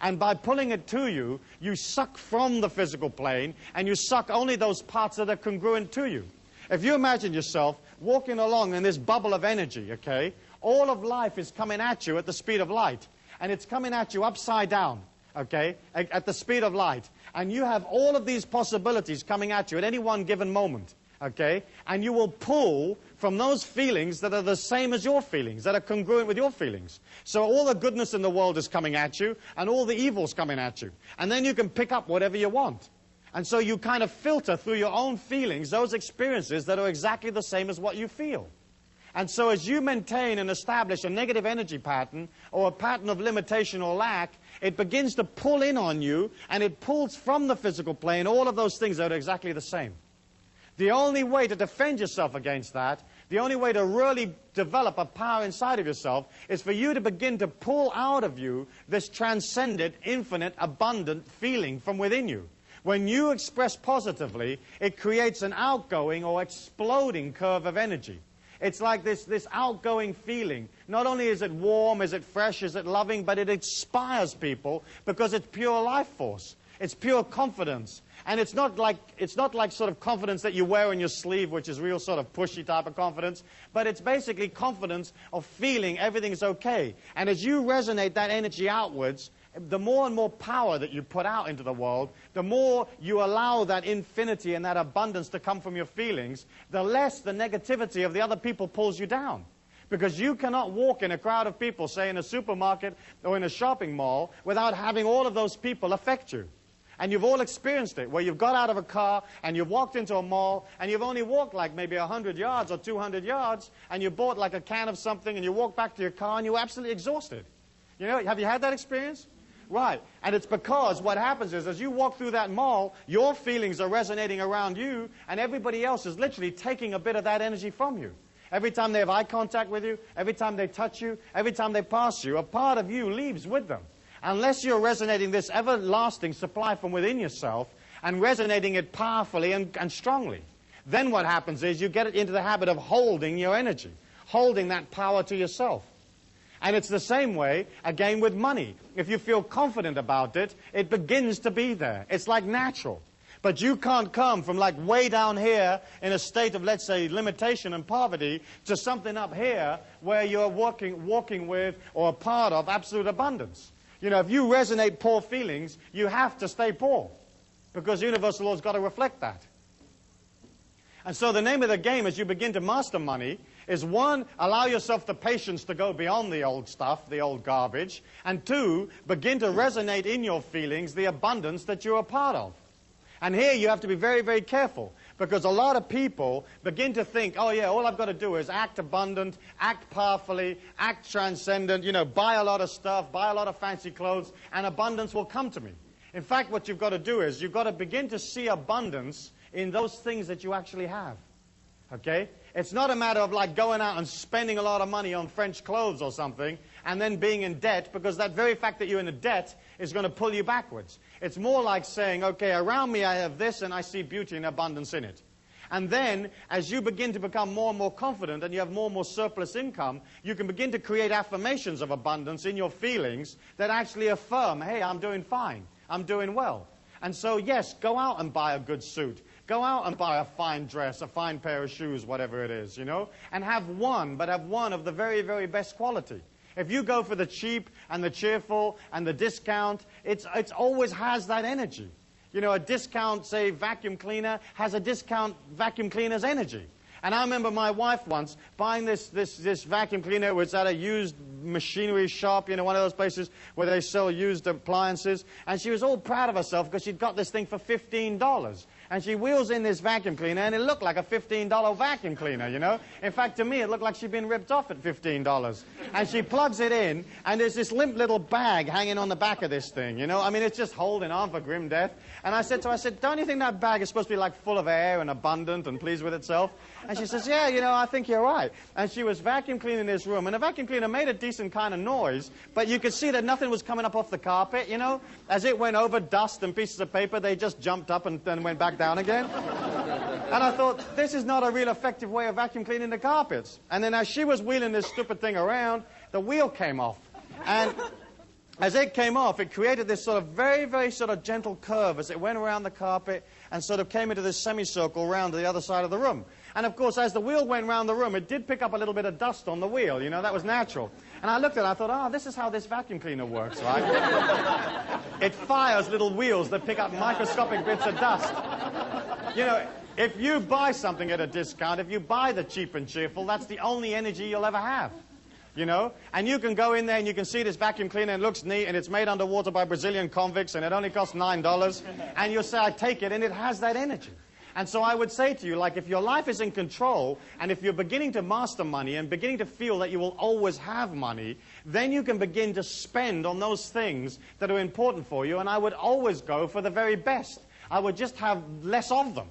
And by pulling it to you, you suck from the physical plane, and you suck only those parts that are congruent to you. If you imagine yourself walking along in this bubble of energy, okay, all of life is coming at you at the speed of light. And it's coming at you upside down, okay, at the speed of light. And you have all of these possibilities coming at you at any one given moment, okay? And you will pull from those feelings that are the same as your feelings, that are congruent with your feelings. So all the goodness in the world is coming at you, and all the evil's coming at you. And then you can pick up whatever you want. And so you kind of filter through your own feelings those experiences that are exactly the same as what you feel. And so as you maintain and establish a negative energy pattern, or a pattern of limitation or lack, it begins to pull in on you, and it pulls from the physical plane all of those things that are exactly the same. The only way to defend yourself against that, the only way to really develop a power inside of yourself, is for you to begin to pull out of you this transcendent, infinite, abundant feeling from within you. When you express positively, it creates an outgoing or exploding curve of energy. It's like this outgoing feeling. Not only is it warm, is it fresh, is it loving, but it inspires people because it's pure life force. It's pure confidence. And it's not like sort of confidence that you wear on your sleeve, which is real sort of pushy type of confidence, but it's basically confidence of feeling everything's okay. And as you resonate that energy outwards, the more and more power that you put out into the world, the more you allow that infinity and that abundance to come from your feelings, the less the negativity of the other people pulls you down. Because you cannot walk in a crowd of people, say in a supermarket or in a shopping mall, without having all of those people affect you. And you've all experienced it, where you've got out of a car and you've walked into a mall and you've only walked like maybe 100 yards or 200 yards and you bought like a can of something and you walk back to your car and you're absolutely exhausted. You know, have you had that experience? Right. And it's because what happens is as you walk through that mall, your feelings are resonating around you and everybody else is literally taking a bit of that energy from you. Every time they have eye contact with you, every time they touch you, every time they pass you, a part of you leaves with them. Unless you're resonating this everlasting supply from within yourself and resonating it powerfully and strongly. Then what happens is you get it into the habit of holding your energy, holding that power to yourself. And it's the same way, again, with money. If you feel confident about it, it begins to be there. It's like natural. But you can't come from like way down here in a state of, let's say, limitation and poverty to something up here where you're walking with or a part of absolute abundance. You know, if you resonate poor feelings, you have to stay poor because universal law's got to reflect that. And so the name of the game as you begin to master money is, one, allow yourself the patience to go beyond the old stuff, the old garbage, and two, begin to resonate in your feelings the abundance that you're a part of. And here you have to be very, very careful because a lot of people begin to think, oh yeah, all I've got to do is act abundant, act powerfully, act transcendent, you know, buy a lot of stuff, buy a lot of fancy clothes, and abundance will come to me. In fact, what you've got to do is you've got to begin to see abundance in those things that you actually have. Okay? It's not a matter of like going out and spending a lot of money on French clothes or something and then being in debt, because that very fact that you're in a debt is going to pull you backwards. It's more like saying, okay, around me I have this and I see beauty and abundance in it. And then, as you begin to become more and more confident and you have more and more surplus income, you can begin to create affirmations of abundance in your feelings that actually affirm, hey, I'm doing fine, I'm doing well. And so, yes, go out and buy a good suit. Go out and buy a fine dress, a fine pair of shoes, whatever it is, you know, and have one, but have one of the very, very best quality. If you go for the cheap and the cheerful and the discount, it's always has that energy. You know, a discount, say, vacuum cleaner has a discount vacuum cleaner's energy. And I remember my wife once buying this vacuum cleaner. It was at a used machinery shop, you know, one of those places where they sell used appliances. And she was all proud of herself because she'd got this thing for $15. And she wheels in this vacuum cleaner, and it looked like a $15 vacuum cleaner, you know. In fact, to me, it looked like she'd been ripped off at $15. And she plugs it in, and there's this limp little bag hanging on the back of this thing, you know. I mean, it's just holding on for grim death. And I said to her, don't you think that bag is supposed to be like full of air and abundant and pleased with itself? And she says, yeah, you know, I think you're right. And she was vacuum cleaning this room, and the vacuum cleaner made a decent kind of noise, but you could see that nothing was coming up off the carpet, you know. As it went over dust and pieces of paper, they just jumped up and then went back down again. And I thought, this is not a real effective way of vacuum cleaning the carpets. And then as she was wheeling this stupid thing around, the wheel came off. And as it came off, it created this sort of very, very sort of gentle curve as it went around the carpet and sort of came into this semicircle around to the other side of the room. And of course, as the wheel went around the room, it did pick up a little bit of dust on the wheel, you know, that was natural. And I looked at it, I thought, oh, this is how this vacuum cleaner works, right? It fires little wheels that pick up microscopic bits of dust. You know, if you buy something at a discount, if you buy the cheap and cheerful, that's the only energy you'll ever have. You know, and you can go in there and you can see this vacuum cleaner and it looks neat and it's made underwater by Brazilian convicts and it only costs $9 and you'll say, I take it, and it has that energy. And so I would say to you, like, if your life is in control and if you're beginning to master money and beginning to feel that you will always have money, then you can begin to spend on those things that are important for you. And I would always go for the very best. I would just have less of them.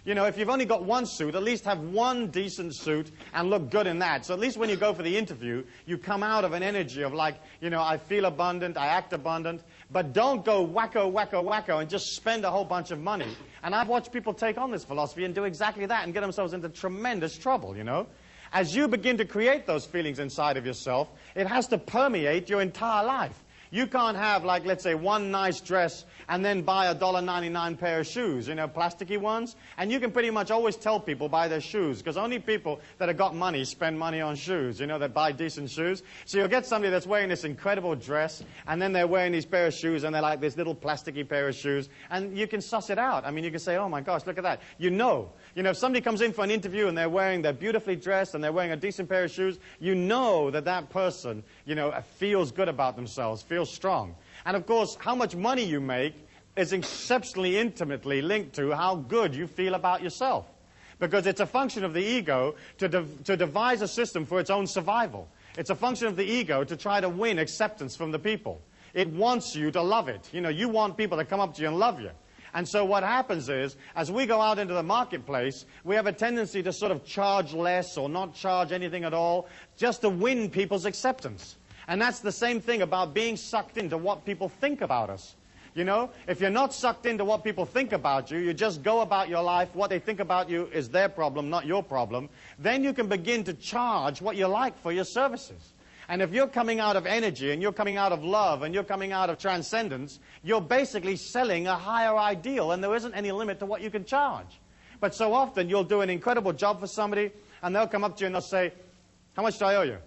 You know, if you've only got one suit, at least have one decent suit and look good in that. So at least when you go for the interview, you come out of an energy of like, you know, I feel abundant, I act abundant. But don't go wacko, wacko, wacko and just spend a whole bunch of money. And I've watched people take on this philosophy and do exactly that and get themselves into tremendous trouble, you know. As you begin to create those feelings inside of yourself, it has to permeate your entire life. You can't have, like, let's say, one nice dress and then buy a $1.99 pair of shoes, you know, plasticky ones. And you can pretty much always tell people buy their shoes, because only people that have got money spend money on shoes, you know, that buy decent shoes. So you'll get somebody that's wearing this incredible dress, and then they're wearing these pair of shoes, and they're like this little plasticky pair of shoes. And you can suss it out. I mean, you can say, oh, my gosh, look at that. You know, if somebody comes in for an interview and they're beautifully dressed and they're wearing a decent pair of shoes, you know that that person, you know, feels good about themselves, feels strong. And of course, how much money you make is exceptionally intimately linked to how good you feel about yourself. Because it's a function of the ego to devise a system for its own survival. It's a function of the ego to try to win acceptance from the people. It wants you to love it. You know, you want people to come up to you and love you. And so what happens is, as we go out into the marketplace, we have a tendency to sort of charge less or not charge anything at all, just to win people's acceptance. And that's the same thing about being sucked into what people think about us. You know, if you're not sucked into what people think about you, you just go about your life, what they think about you is their problem, not your problem, then you can begin to charge what you like for your services. And if you're coming out of energy, and you're coming out of love, and you're coming out of transcendence, you're basically selling a higher ideal, and there isn't any limit to what you can charge. But so often, you'll do an incredible job for somebody, and they'll come up to you and they'll say, how much do I owe you?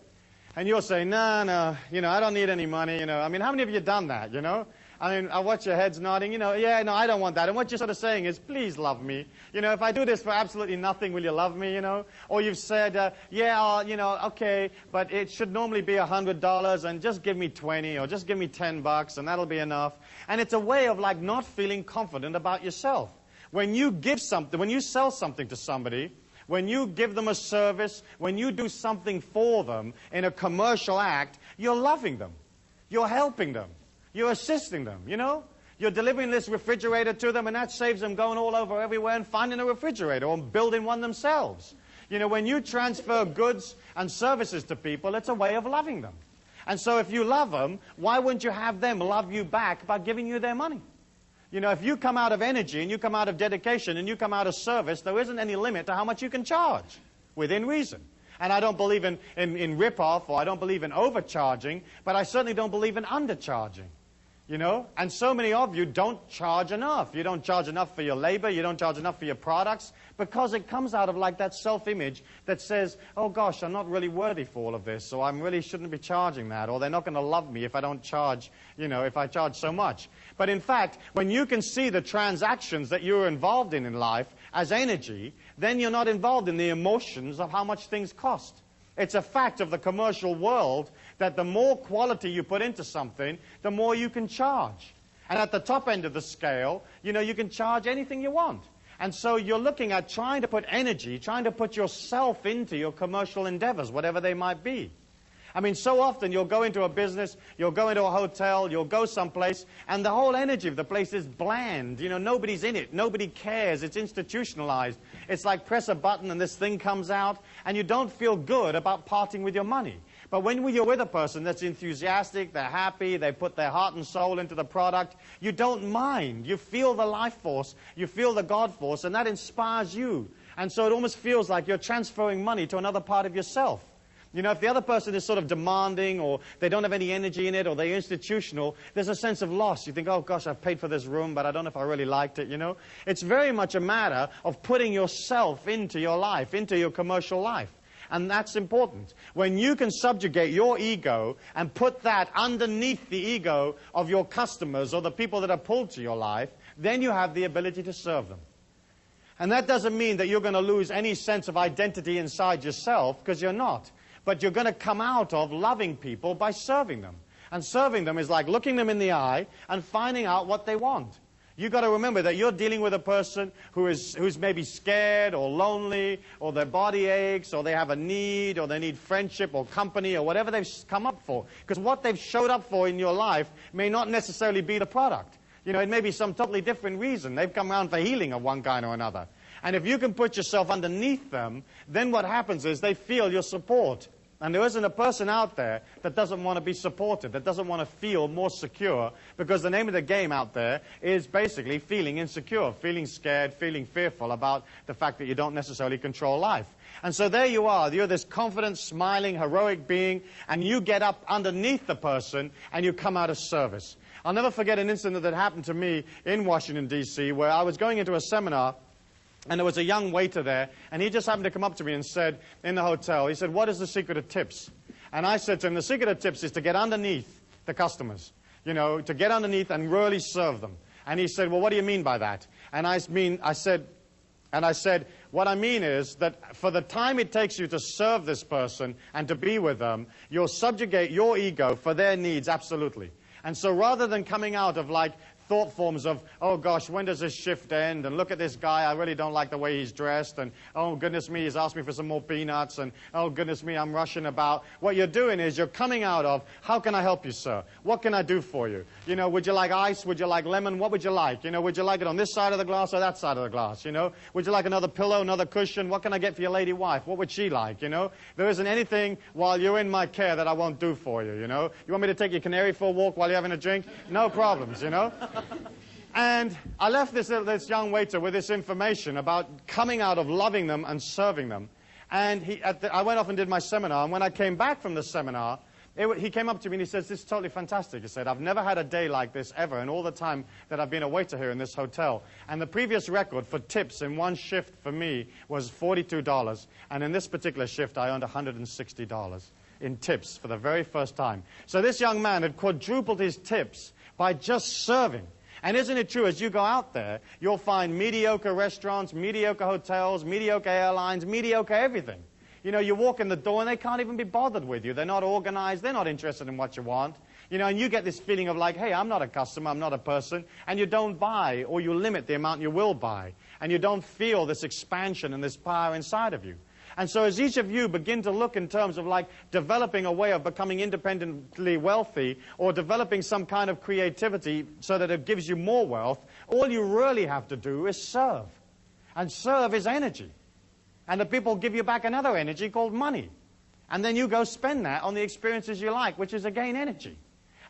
And you'll say, no, you know, I don't need any money, you know. I mean, how many of you have done that, you know? I mean, I watch your heads nodding, you know, yeah, no, I don't want that. And what you're sort of saying is, please love me. You know, if I do this for absolutely nothing, will you love me, you know? Or you've said, yeah, you know, okay, but it should normally be $100 and just give me 20 or just give me $10 and that'll be enough. And it's a way of like not feeling confident about yourself. When you give something, when you sell something to somebody, when you give them a service, when you do something for them in a commercial act, you're loving them. You're helping them. You're assisting them, you know? You're delivering this refrigerator to them, and that saves them going all over everywhere and finding a refrigerator or building one themselves. You know, when you transfer goods and services to people, it's a way of loving them. And so if you love them, why wouldn't you have them love you back by giving you their money? You know, if you come out of energy and you come out of dedication and you come out of service, there isn't any limit to how much you can charge within reason. And I don't believe in rip-off, or I don't believe in overcharging, but I certainly don't believe in undercharging. You know, and so many of you don't charge enough. You don't charge enough for your labor. You don't charge enough for your products, because it comes out of like that self-image that says, oh gosh, I'm not really worthy for all of this, so I really shouldn't be charging that, or they're not going to love me if I don't charge, you know, if I charge so much. But in fact, when you can see the transactions that you're involved in life as energy, then you're not involved in the emotions of how much things cost. It's a fact of the commercial world that the more quality you put into something, the more you can charge. And at the top end of the scale, you know, you can charge anything you want. And so you're looking at trying to put energy, trying to put yourself into your commercial endeavors, whatever they might be. I mean, so often you'll go into a business, you'll go into a hotel, you'll go someplace, and the whole energy of the place is bland. You know, nobody's in it. Nobody cares. It's institutionalized. It's like press a button and this thing comes out, and you don't feel good about parting with your money. But when you're with a person that's enthusiastic, they're happy, they put their heart and soul into the product, you don't mind. You feel the life force, you feel the God force, and that inspires you. And so it almost feels like you're transferring money to another part of yourself. You know, if the other person is sort of demanding, or they don't have any energy in it, or they're institutional, there's a sense of loss. You think, oh gosh, I've paid for this room, but I don't know if I really liked it, you know. It's very much a matter of putting yourself into your life, into your commercial life. And that's important. When you can subjugate your ego and put that underneath the ego of your customers or the people that are pulled to your life, then you have the ability to serve them. And that doesn't mean that you're going to lose any sense of identity inside yourself, because you're not. But you're going to come out of loving people by serving them. And serving them is like looking them in the eye and finding out what they want. You've got to remember that you're dealing with a person who's maybe scared or lonely, or their body aches, or they have a need, or they need friendship or company, or whatever they've come up for. Because what they've showed up for in your life may not necessarily be the product. You know, it may be some totally different reason. They've come around for healing of one kind or another. And if you can put yourself underneath them, then what happens is they feel your support. And there isn't a person out there that doesn't want to be supported, that doesn't want to feel more secure, because the name of the game out there is basically feeling insecure, feeling scared, feeling fearful about the fact that you don't necessarily control life. And so there you are. You're this confident, smiling, heroic being, and you get up underneath the person and you come out of service. I'll never forget an incident that happened to me in Washington, D.C., where I was going into a seminar, and there was a young waiter there, and he just happened to come up to me and said, in the hotel, he said, what is the secret of tips? And I said to him, the secret of tips is to get underneath the customers, you know, to get underneath and really serve them. And he said, well, what do you mean by that? And I said, what I mean is that for the time it takes you to serve this person and to be with them, you'll subjugate your ego for their needs, absolutely. And so rather than coming out of like thought forms of, oh gosh, when does this shift end? And look at this guy, I really don't like the way he's dressed. And oh goodness me, he's asked me for some more peanuts. And oh goodness me, I'm rushing about. What you're doing is you're coming out of, how can I help you, sir? What can I do for you? You know, would you like ice? Would you like lemon? What would you like? You know, would you like it on this side of the glass or that side of the glass? You know, would you like another pillow, another cushion? What can I get for your lady wife? What would she like? You know, there isn't anything while you're in my care that I won't do for you, you know. You want me to take your canary for a walk while you're having a drink? No problems, you know. And I left this young waiter with this information about coming out of loving them and serving them. And I went off and did my seminar, and when I came back from the seminar, he came up to me and he says, this is totally fantastic. He said, I've never had a day like this ever in all the time that I've been a waiter here in this hotel. And the previous record for tips in one shift for me was $42. And in this particular shift, I earned $160 in tips for the very first time. So this young man had quadrupled his tips by just serving. And isn't it true, as you go out there, you'll find mediocre restaurants, mediocre hotels, mediocre airlines, mediocre everything. You know, you walk in the door and they can't even be bothered with you. They're not organized. They're not interested in what you want. You know, and you get this feeling of like, hey, I'm not a customer, I'm not a person. And you don't buy, or you limit the amount you will buy. And you don't feel this expansion and this power inside of you. And so as each of you begin to look in terms of like developing a way of becoming independently wealthy or developing some kind of creativity so that it gives you more wealth, all you really have to do is serve. And serve is energy. And the people give you back another energy called money. And then you go spend that on the experiences you like, which is again energy.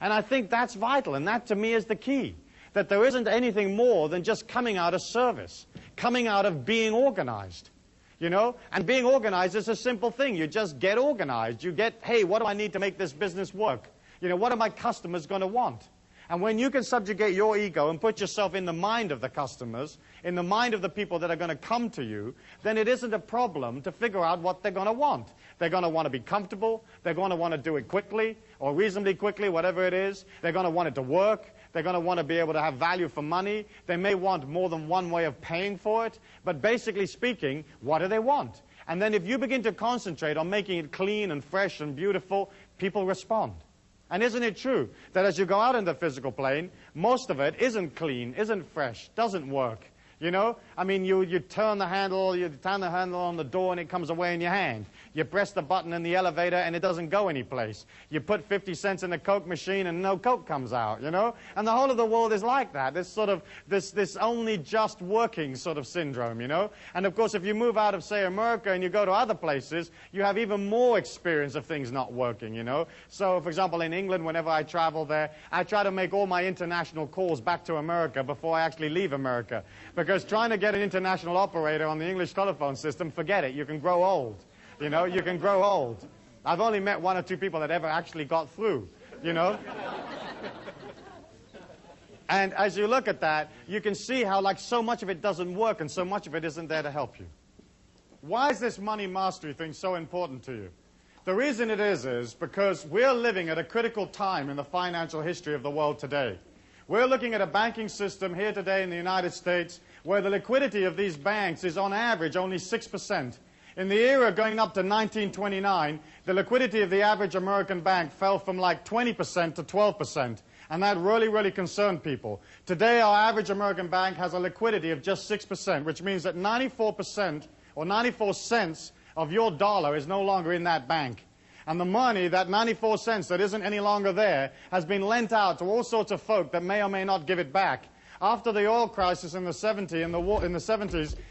And I think that's vital, and that to me is the key. That there isn't anything more than just coming out of service, coming out of being organized. You know, and being organized is a simple thing. You just get organized. You get, hey, what do I need to make this business work? You know, what are my customers going to want? And when you can subjugate your ego and put yourself in the mind of the customers, in the mind of the people that are going to come to you, then it isn't a problem to figure out what they're going to want. They're going to want to be comfortable. They're going to want to do it quickly or reasonably quickly, whatever it is. They're going to want it to work. They're going to want to be able to have value for money. They may want more than one way of paying for it. But basically speaking, what do they want? And then if you begin to concentrate on making it clean and fresh and beautiful, people respond. And isn't it true that as you go out in the physical plane, most of it isn't clean, isn't fresh, doesn't work? You know, I mean, you turn the handle on the door and it comes away in your hand. You press the button in the elevator and it doesn't go anyplace. You put 50 cents in the Coke machine and no Coke comes out, you know? And the whole of the world is like that, this sort of, this only just working sort of syndrome, you know? And of course, if you move out of, say, America and you go to other places, you have even more experience of things not working, you know? So, for example, in England, whenever I travel there, I try to make all my international calls back to America before I actually leave America. Because trying to get an international operator on the English telephone system, forget it. You can grow old. You know, you can grow old. I've only met one or two people that ever actually got through, you know. And as you look at that, you can see how like so much of it doesn't work and so much of it isn't there to help you. Why is this money mastery thing so important to you? The reason it is because we're living at a critical time in the financial history of the world today. We're looking at a banking system here today in the United States where the liquidity of these banks is on average only 6%. In the era going up to 1929, the liquidity of the average American bank fell from like 20% to 12%. And that really, really concerned people. Today, our average American bank has a liquidity of just 6%, which means that 94% or 94 cents of your dollar is no longer in that bank. And the money, that 94 cents that isn't any longer there, has been lent out to all sorts of folk that may or may not give it back. After the oil crisis in the 70s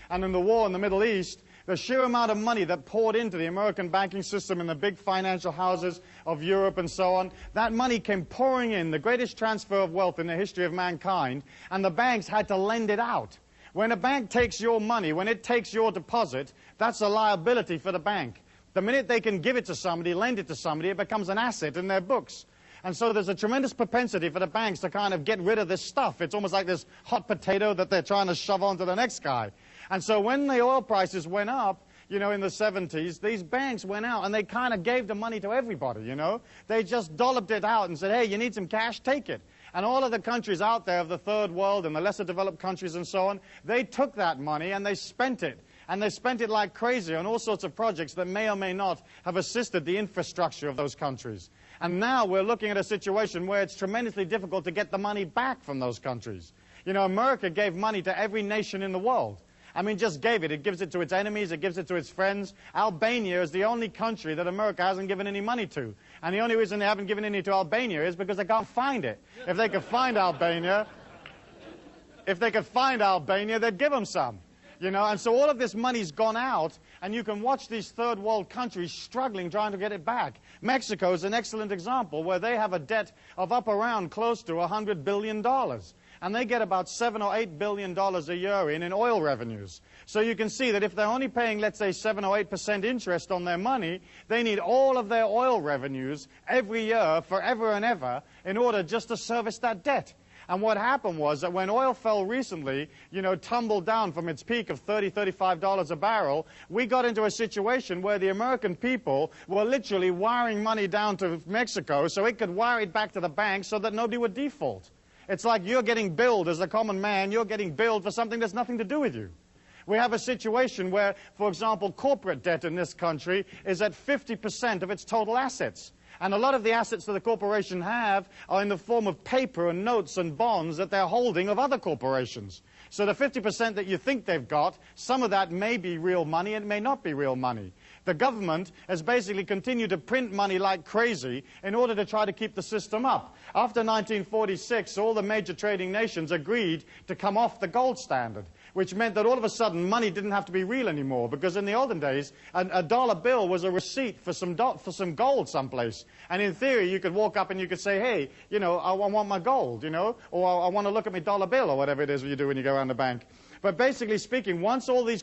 and in the war in the Middle East, the sheer amount of money that poured into the American banking system and the big financial houses of Europe and so on, that money came pouring in, the greatest transfer of wealth in the history of mankind, and the banks had to lend it out. When a bank takes your money, when it takes your deposit, that's a liability for the bank. The minute they can give it to somebody, lend it to somebody, it becomes an asset in their books. And so there's a tremendous propensity for the banks to kind of get rid of this stuff. It's almost like this hot potato that they're trying to shove onto the next guy. And so when the oil prices went up, you know, in the 70s, these banks went out and they kind of gave the money to everybody, you know. They just dolloped it out and said, hey, you need some cash, take it. And all of the countries out there of the third world and the lesser developed countries and so on, they took that money and they spent it. And they spent it like crazy on all sorts of projects that may or may not have assisted the infrastructure of those countries. And now we're looking at a situation where it's tremendously difficult to get the money back from those countries. You know, America gave money to every nation in the world. I mean, just gave it. It gives it to its enemies. It gives it to its friends. Albania is the only country that America hasn't given any money to. And the only reason they haven't given any to Albania is because they can't find it. If they could find Albania, they'd give them some. You know, and so all of this money's gone out, and you can watch these third world countries struggling trying to get it back. Mexico is an excellent example where they have a debt of up around close to $100 billion. And they get about $7 or $8 billion a year in oil revenues. So you can see that if they're only paying, let's say, 7 or 8% interest on their money, they need all of their oil revenues every year, forever and ever, in order just to service that debt. And what happened was that when oil fell recently, you know, tumbled down from its peak of $30, $35 a barrel, we got into a situation where the American people were literally wiring money down to Mexico so it could wire it back to the bank so that nobody would default. It's like you're getting billed as a common man, you're getting billed for something that's nothing to do with you. We have a situation where, for example, corporate debt in this country is at 50% of its total assets. And a lot of the assets that the corporation have are in the form of paper and notes and bonds that they're holding of other corporations. So the 50% that you think they've got, some of that may be real money and it may not be real money. The government has basically continued to print money like crazy in order to try to keep the system up. After 1946, all the major trading nations agreed to come off the gold standard, which meant that all of a sudden money didn't have to be real anymore, because in the olden days, a dollar bill was a receipt for some gold someplace. And in theory, you could walk up and you could say, hey, you know, I want my gold, you know, or I want to look at my dollar bill, or whatever it is you do when you go around the bank. But basically speaking, once all these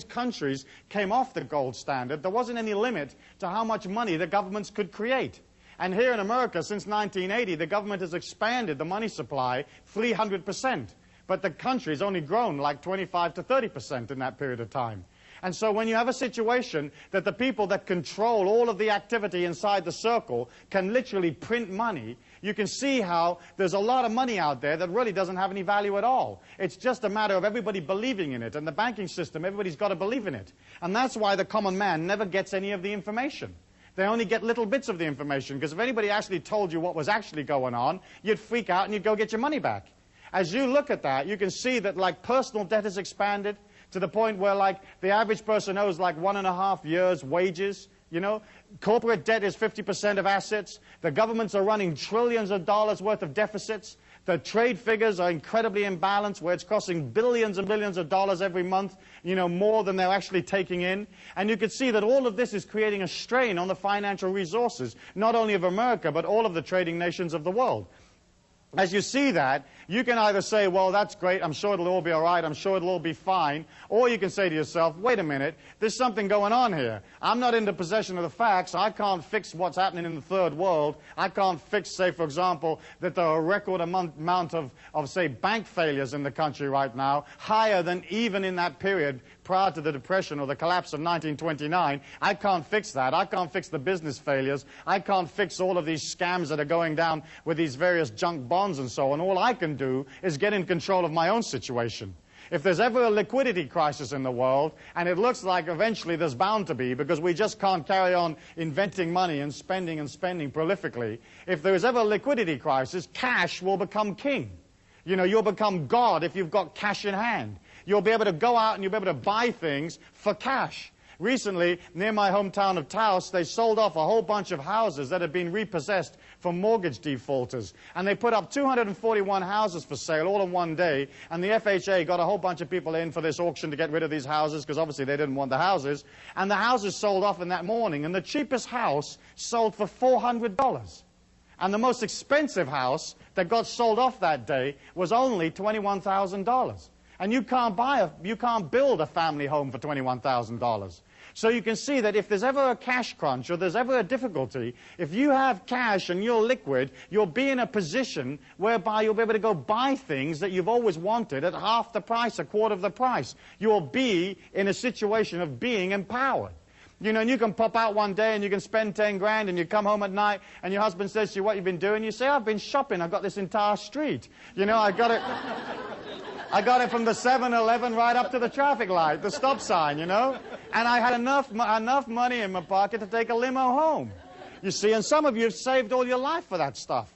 countries came off the gold standard, there wasn't any limit to how much money the governments could create. And here in America, since 1980, the government has expanded the money supply 300%. But the country's only grown like 25 to 30% in that period of time. And so when you have a situation that the people that control all of the activity inside the circle can literally print money, you can see how there's a lot of money out there that really doesn't have any value at all. It's just a matter of everybody believing in it. And the banking system, everybody's got to believe in it. And that's why the common man never gets any of the information. They only get little bits of the information, because if anybody actually told you what was actually going on, you'd freak out and you'd go get your money back. As you look at that, you can see that like personal debt has expanded to the point where like the average person owes like 1.5 years' wages. You know, corporate debt is 50% of assets. The governments are running trillions of dollars worth of deficits. The trade figures are incredibly imbalanced, where it's costing billions and billions of dollars every month, you know, more than they're actually taking in. And you can see that all of this is creating a strain on the financial resources, not only of America, but all of the trading nations of the world. As you see that, you can either say, well, that's great, I'm sure it'll all be all right, I'm sure it'll all be fine, or you can say to yourself, wait a minute, there's something going on here. I'm not in the possession of the facts. I can't fix what's happening in the third world. I can't fix, say, for example, that there are a record amount of, say, bank failures in the country right now, higher than even in that period prior to the Depression or the collapse of 1929. I can't fix that. I can't fix the business failures. I can't fix all of these scams that are going down with these various junk bonds and so on. All I can do is get in control of my own situation. If there's ever a liquidity crisis in the world, and it looks like eventually there's bound to be, because we just can't carry on inventing money and spending prolifically, if there is ever a liquidity crisis, cash will become king. You know, you'll become God if you've got cash in hand. You'll be able to go out and you'll be able to buy things for cash. Recently, near my hometown of Taos, they sold off a whole bunch of houses that had been repossessed from mortgage defaulters. And they put up 241 houses for sale all in one day. And the FHA got a whole bunch of people in for this auction to get rid of these houses, because obviously they didn't want the houses. And the houses sold off in that morning. And the cheapest house sold for $400. And the most expensive house that got sold off that day was only $21,000. And you can't build a family home for $21,000. So you can see that if there's ever a cash crunch or there's ever a difficulty, if you have cash and you're liquid, you'll be in a position whereby you'll be able to go buy things that you've always wanted at half the price, a quarter of the price. You'll be in a situation of being empowered. You know, and you can pop out one day and you can spend 10 grand and you come home at night and your husband says to you, what you've been doing? You say, I've been shopping. I've got this entire street. You know, I got it from the 7-Eleven right up to the traffic light, the stop sign, you know? And I had enough money in my pocket to take a limo home. You see, and some of you have saved all your life for that stuff.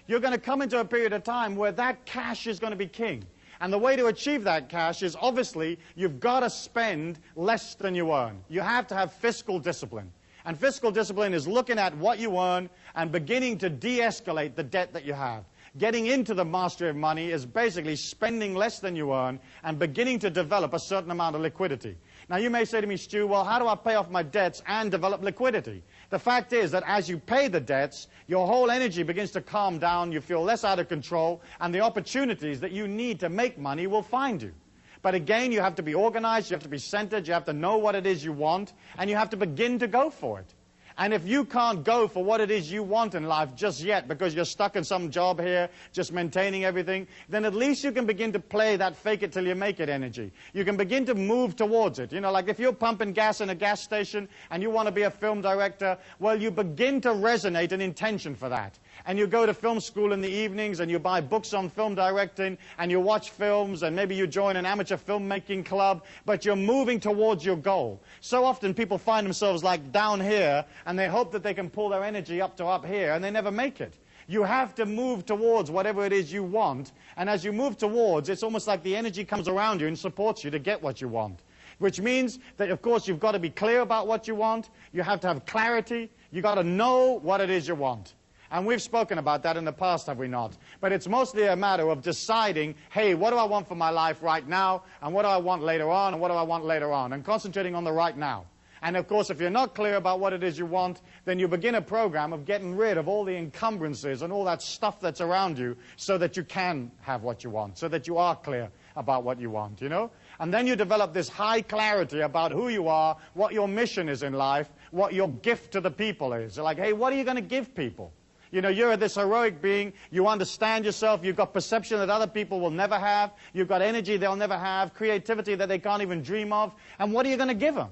You're going to come into a period of time where that cash is going to be king. And the way to achieve that cash is obviously you've got to spend less than you earn. You have to have fiscal discipline. And fiscal discipline is looking at what you earn and beginning to de-escalate the debt that you have. Getting into the mastery of money is basically spending less than you earn and beginning to develop a certain amount of liquidity. Now, you may say to me, Stu, well, how do I pay off my debts and develop liquidity? The fact is that as you pay the debts, your whole energy begins to calm down, you feel less out of control, and the opportunities that you need to make money will find you. But again, you have to be organized, you have to be centered, you have to know what it is you want, and you have to begin to go for it. And if you can't go for what it is you want in life just yet because you're stuck in some job here, just maintaining everything, then at least you can begin to play that fake it till you make it energy. You can begin to move towards it. You know, like if you're pumping gas in a gas station and you want to be a film director, well, you begin to resonate an intention for that. And you go to film school in the evenings and you buy books on film directing and you watch films and maybe you join an amateur filmmaking club, but you're moving towards your goal. So often people find themselves like down here and they hope that they can pull their energy up to up here and they never make it. You have to move towards whatever it is you want, and as you move towards, it's almost like the energy comes around you and supports you to get what you want. Which means that, of course, you've got to be clear about what you want, you have to have clarity, you've got to know what it is you want. And we've spoken about that in the past, have we not? But it's mostly a matter of deciding, hey, what do I want for my life right now, and what do I want later on, and what do I want later on, and concentrating on the right now. And of course, if you're not clear about what it is you want, then you begin a program of getting rid of all the encumbrances and all that stuff that's around you so that you can have what you want, so that you are clear about what you want, you know? And then you develop this high clarity about who you are, what your mission is in life, what your gift to the people is. You're like, hey, what are you going to give people? You know, you're this heroic being, you understand yourself, you've got perception that other people will never have, you've got energy they'll never have, creativity that they can't even dream of, and what are you going to give them?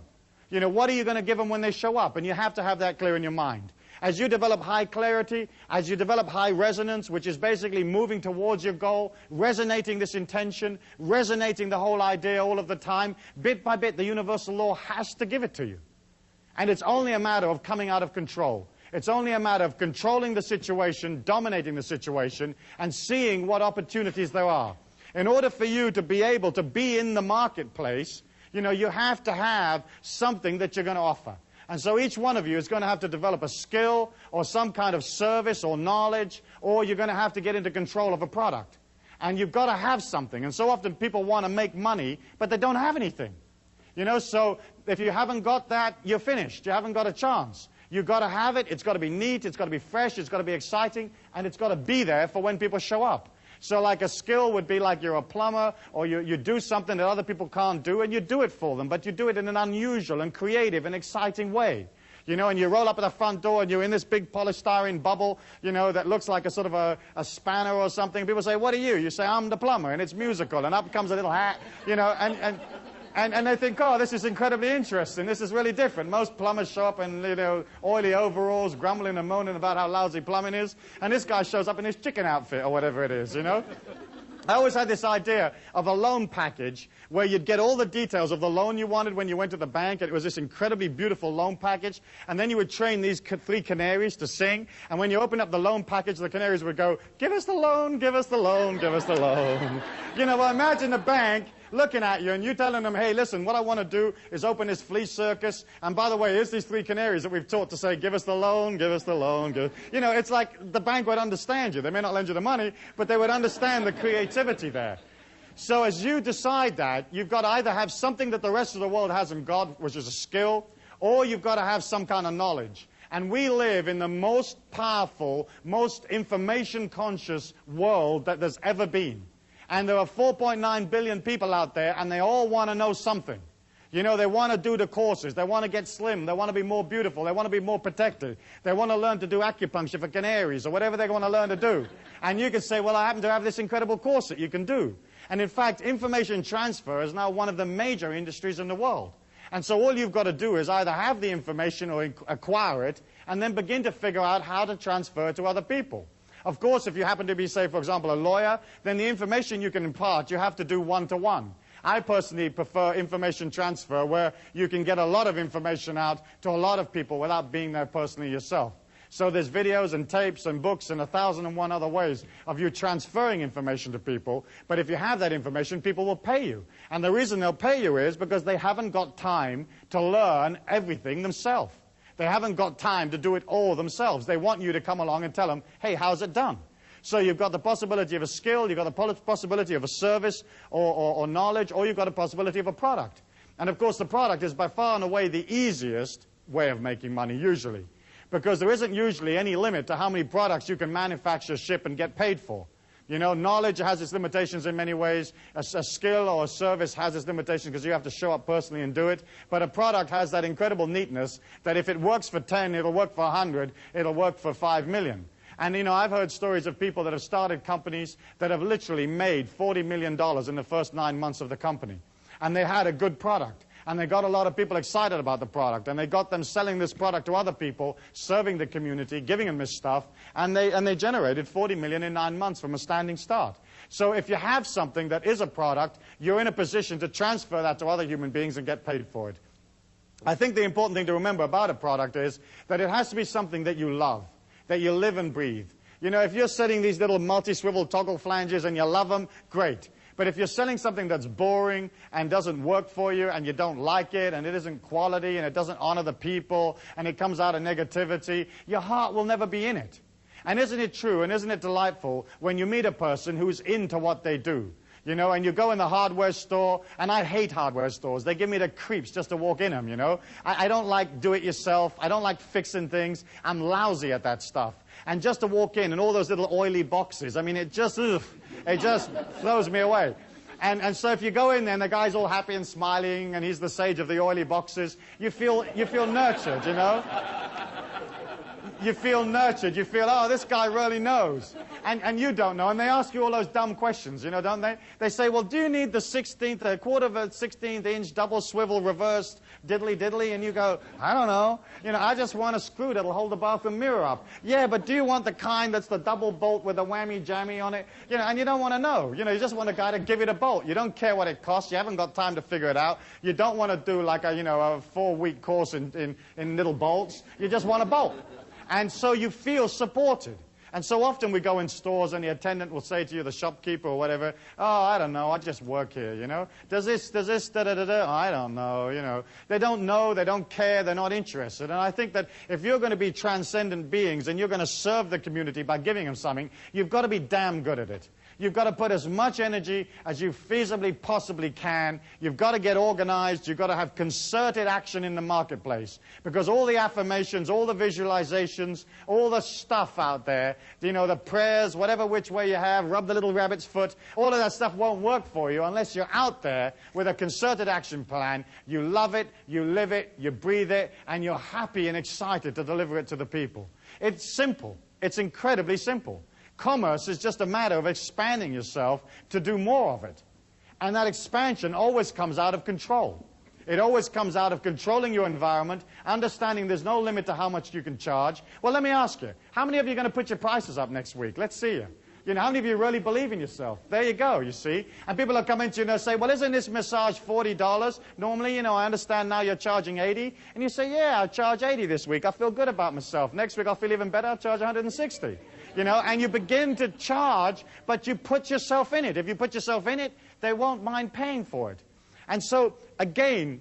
You know, what are you going to give them when they show up? And you have to have that clear in your mind. As you develop high clarity, as you develop high resonance, which is basically moving towards your goal, resonating this intention, resonating the whole idea all of the time, bit by bit, the universal law has to give it to you. And it's only a matter of coming out of control. It's only a matter of controlling the situation, dominating the situation, and seeing what opportunities there are. In order for you to be able to be in the marketplace, you know, you have to have something that you're going to offer. And so each one of you is going to have to develop a skill or some kind of service or knowledge, or you're going to have to get into control of a product. And you've got to have something. And so often people want to make money, but they don't have anything. You know, so if you haven't got that, you're finished. You haven't got a chance. You've got to have it. It's got to be neat. It's got to be fresh. It's got to be exciting. And it's got to be there for when people show up. So like a skill would be like you're a plumber, or you do something that other people can't do, and you do it for them, but you do it in an unusual and creative and exciting way. You know, and you roll up at the front door, and you're in this big polystyrene bubble, you know, that looks like a sort of a spanner or something. People say, what are you? You say, I'm the plumber, and it's musical, and up comes a little hat, you know, and they think, oh, this is incredibly interesting. This is really different. Most plumbers show up in, you know, oily overalls, grumbling and moaning about how lousy plumbing is. And this guy shows up in his chicken outfit or whatever it is, you know. I always had this idea of a loan package where you'd get all the details of the loan you wanted when you went to the bank. And it was this incredibly beautiful loan package. And then you would train these 3 canaries to sing. And when you open up the loan package, the canaries would go, give us the loan, give us the loan, give us the loan. You know, well, imagine the bank looking at you and you telling them, hey, listen, what I want to do is open this flea circus. And by the way, here's these 3 canaries that we've taught to say, give us the loan, give us the loan. You know, it's like the bank would understand you. They may not lend you the money, but they would understand the creativity there. So as you decide that, you've got to either have something that the rest of the world hasn't got, which is a skill, or you've got to have some kind of knowledge. And we live in the most powerful, most information-conscious world that there's ever been. And there are 4.9 billion people out there, and they all want to know something. You know, they want to do the courses. They want to get slim. They want to be more beautiful. They want to be more protected. They want to learn to do acupuncture for canaries or whatever they want to learn to do. And you can say, well, I happen to have this incredible course that you can do. And in fact, information transfer is now one of the major industries in the world. And so all you've got to do is either have the information or acquire it, and then begin to figure out how to transfer it to other people. Of course, if you happen to be, say, for example, a lawyer, then the information you can impart, you have to do one-to-one. I personally prefer information transfer where you can get a lot of information out to a lot of people without being there personally yourself. So there's videos and tapes and books and 1,001 other ways of you transferring information to people. But if you have that information, people will pay you. And the reason they'll pay you is because they haven't got time to learn everything themselves. They haven't got time to do it all themselves. They want you to come along and tell them, hey, how's it done? So you've got the possibility of a skill, you've got the possibility of a service or knowledge, or you've got a possibility of a product. And of course, the product is by far and away the easiest way of making money, usually. Because there isn't usually any limit to how many products you can manufacture, ship, and get paid for. You know, knowledge has its limitations in many ways. A skill or a service has its limitations because you have to show up personally and do it. But a product has that incredible neatness that if it works for 10, it'll work for 100, it'll work for 5 million. And, you know, I've heard stories of people that have started companies that have literally made $40 million in the first 9 months of the company. And they had a good product. And they got a lot of people excited about the product. And they got them selling this product to other people, serving the community, giving them this stuff. And they generated $40 million in 9 months from a standing start. So if you have something that is a product, you're in a position to transfer that to other human beings and get paid for it. I think the important thing to remember about a product is that it has to be something that you love, that you live and breathe. You know, if you're setting these little multi-swivel toggle flanges and you love them, great. But if you're selling something that's boring and doesn't work for you and you don't like it and it isn't quality and it doesn't honor the people and it comes out of negativity, your heart will never be in it. And isn't it true and isn't it delightful when you meet a person who's into what they do? You know, and you go in the hardware store, and I hate hardware stores. They give me the creeps just to walk in them, you know. I don't like do-it-yourself. I don't like fixing things. I'm lousy at that stuff. And just to walk in and all those little oily boxes, I mean, it just throws me away. And so if you go in there and the guy's all happy and smiling and he's the sage of the oily boxes, you feel nurtured, you know. You feel nurtured. You feel, oh, this guy really knows. And you don't know. And they ask you all those dumb questions, you know, don't they? They say, well, do you need the a quarter of a 16th inch double swivel reversed diddly-diddly? And you go, I don't know. You know, I just want a screw that'll hold the bathroom mirror up. Yeah, but do you want the kind that's the double bolt with a whammy-jammy on it? You know, and you don't want to know. You know, you just want a guy to give you the bolt. You don't care what it costs. You haven't got time to figure it out. You don't want to do like a 4-week course in little bolts. You just want a bolt. And so you feel supported. And so often we go in stores and the attendant will say to you, the shopkeeper or whatever, oh, I don't know, I just work here, you know. Does this, da-da-da-da? Oh, I don't know, you know. They don't care, they're not interested. And I think that if you're going to be transcendent beings and you're going to serve the community by giving them something, you've got to be damn good at it. You've got to put as much energy as you feasibly possibly can. You've got to get organized. You've got to have concerted action in the marketplace. Because all the affirmations, all the visualizations, all the stuff out there, you know, the prayers, whatever which way you have, rub the little rabbit's foot, all of that stuff won't work for you unless you're out there with a concerted action plan. You love it, you live it, you breathe it, and you're happy and excited to deliver it to the people. It's simple. It's incredibly simple. Commerce is just a matter of expanding yourself to do more of it. And that expansion always comes out of control. It always comes out of controlling your environment, understanding there's no limit to how much you can charge. Well, let me ask you, how many of you are going to put your prices up next week? Let's see you. You know, how many of you really believe in yourself? There you go, you see. And people will come into you and they'll say, well, isn't this massage $40? Normally, you know, I understand now you're charging $80. And you say, yeah, I'll charge $80 this week. I feel good about myself. Next week, I'll feel even better. I'll charge $160. You know, and you begin to charge, but you put yourself in it. If you put yourself in it, they won't mind paying for it. And so, again,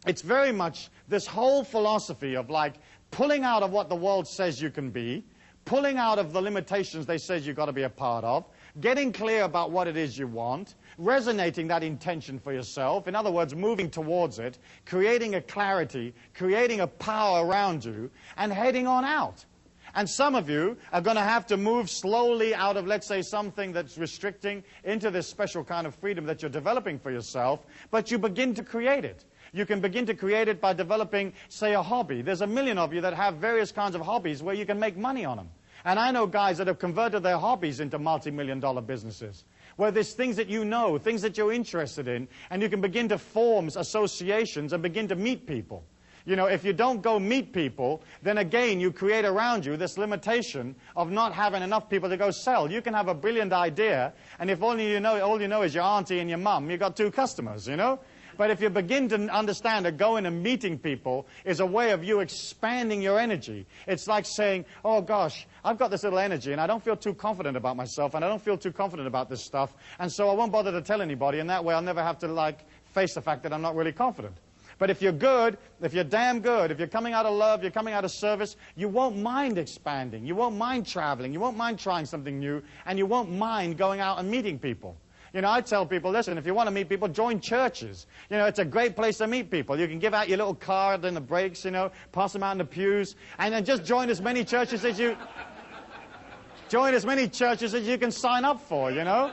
it's very much this whole philosophy of like pulling out of what the world says you can be, pulling out of the limitations they say you've got to be a part of, getting clear about what it is you want, resonating that intention for yourself, in other words, moving towards it, creating a clarity, creating a power around you, and heading on out. And some of you are going to have to move slowly out of, let's say, something that's restricting into this special kind of freedom that you're developing for yourself, but you begin to create it. You can begin to create it by developing, say, a hobby. There's a million of you that have various kinds of hobbies where you can make money on them. And I know guys that have converted their hobbies into multi-million-dollar businesses, where there's things that you know, things that you're interested in, and you can begin to form associations and begin to meet people. You know, if you don't go meet people, then again, you create around you this limitation of not having enough people to go sell. You can have a brilliant idea, and if all you know is your auntie and your mum, you've got 2 customers, you know? But if you begin to understand that going and meeting people is a way of you expanding your energy, it's like saying, oh gosh, I've got this little energy and I don't feel too confident about myself and I don't feel too confident about this stuff, and so I won't bother to tell anybody, and that way I'll never have to like face the fact that I'm not really confident. But if you're good, if you're damn good, if you're coming out of love, you're coming out of service, you won't mind expanding, you won't mind traveling, you won't mind trying something new, and you won't mind going out and meeting people. You know, I tell people, listen, if you want to meet people, join churches. You know, it's a great place to meet people. You can give out your little card in the breaks, you know, pass them out in the pews, and then just join as many churches as you can sign up for, you know.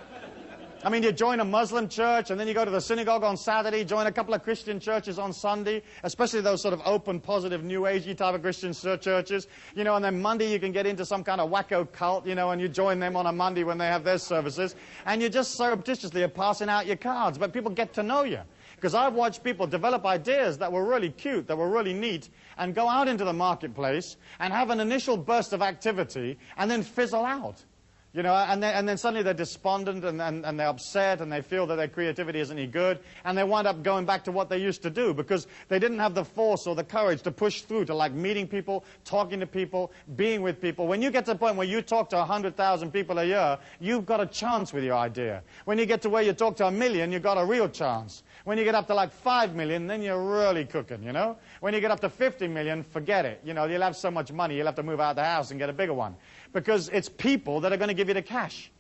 I mean, you join a Muslim church, and then you go to the synagogue on Saturday, join a couple of Christian churches on Sunday, especially those sort of open, positive, New Agey type of Christian churches, you know, and then Monday you can get into some kind of wacko cult, you know, and you join them on a Monday when they have their services, and you just surreptitiously are passing out your cards, but people get to know you. Because I've watched people develop ideas that were really cute, that were really neat, and go out into the marketplace and have an initial burst of activity and then fizzle out. You know, and then suddenly they're despondent and they're upset and they feel that their creativity isn't any good, and they wind up going back to what they used to do because they didn't have the force or the courage to push through to like meeting people, talking to people, being with people. When you get to the point where you talk to 100,000 people a year, you've got a chance with your idea. When you get to where you talk to 1 million, you've got a real chance. When you get up to like 5 million, then you're really cooking, you know? When you get up to 50 million, forget it. You know, you'll have so much money, you'll have to move out of the house and get a bigger one. Because it's people that are going to give you the cash.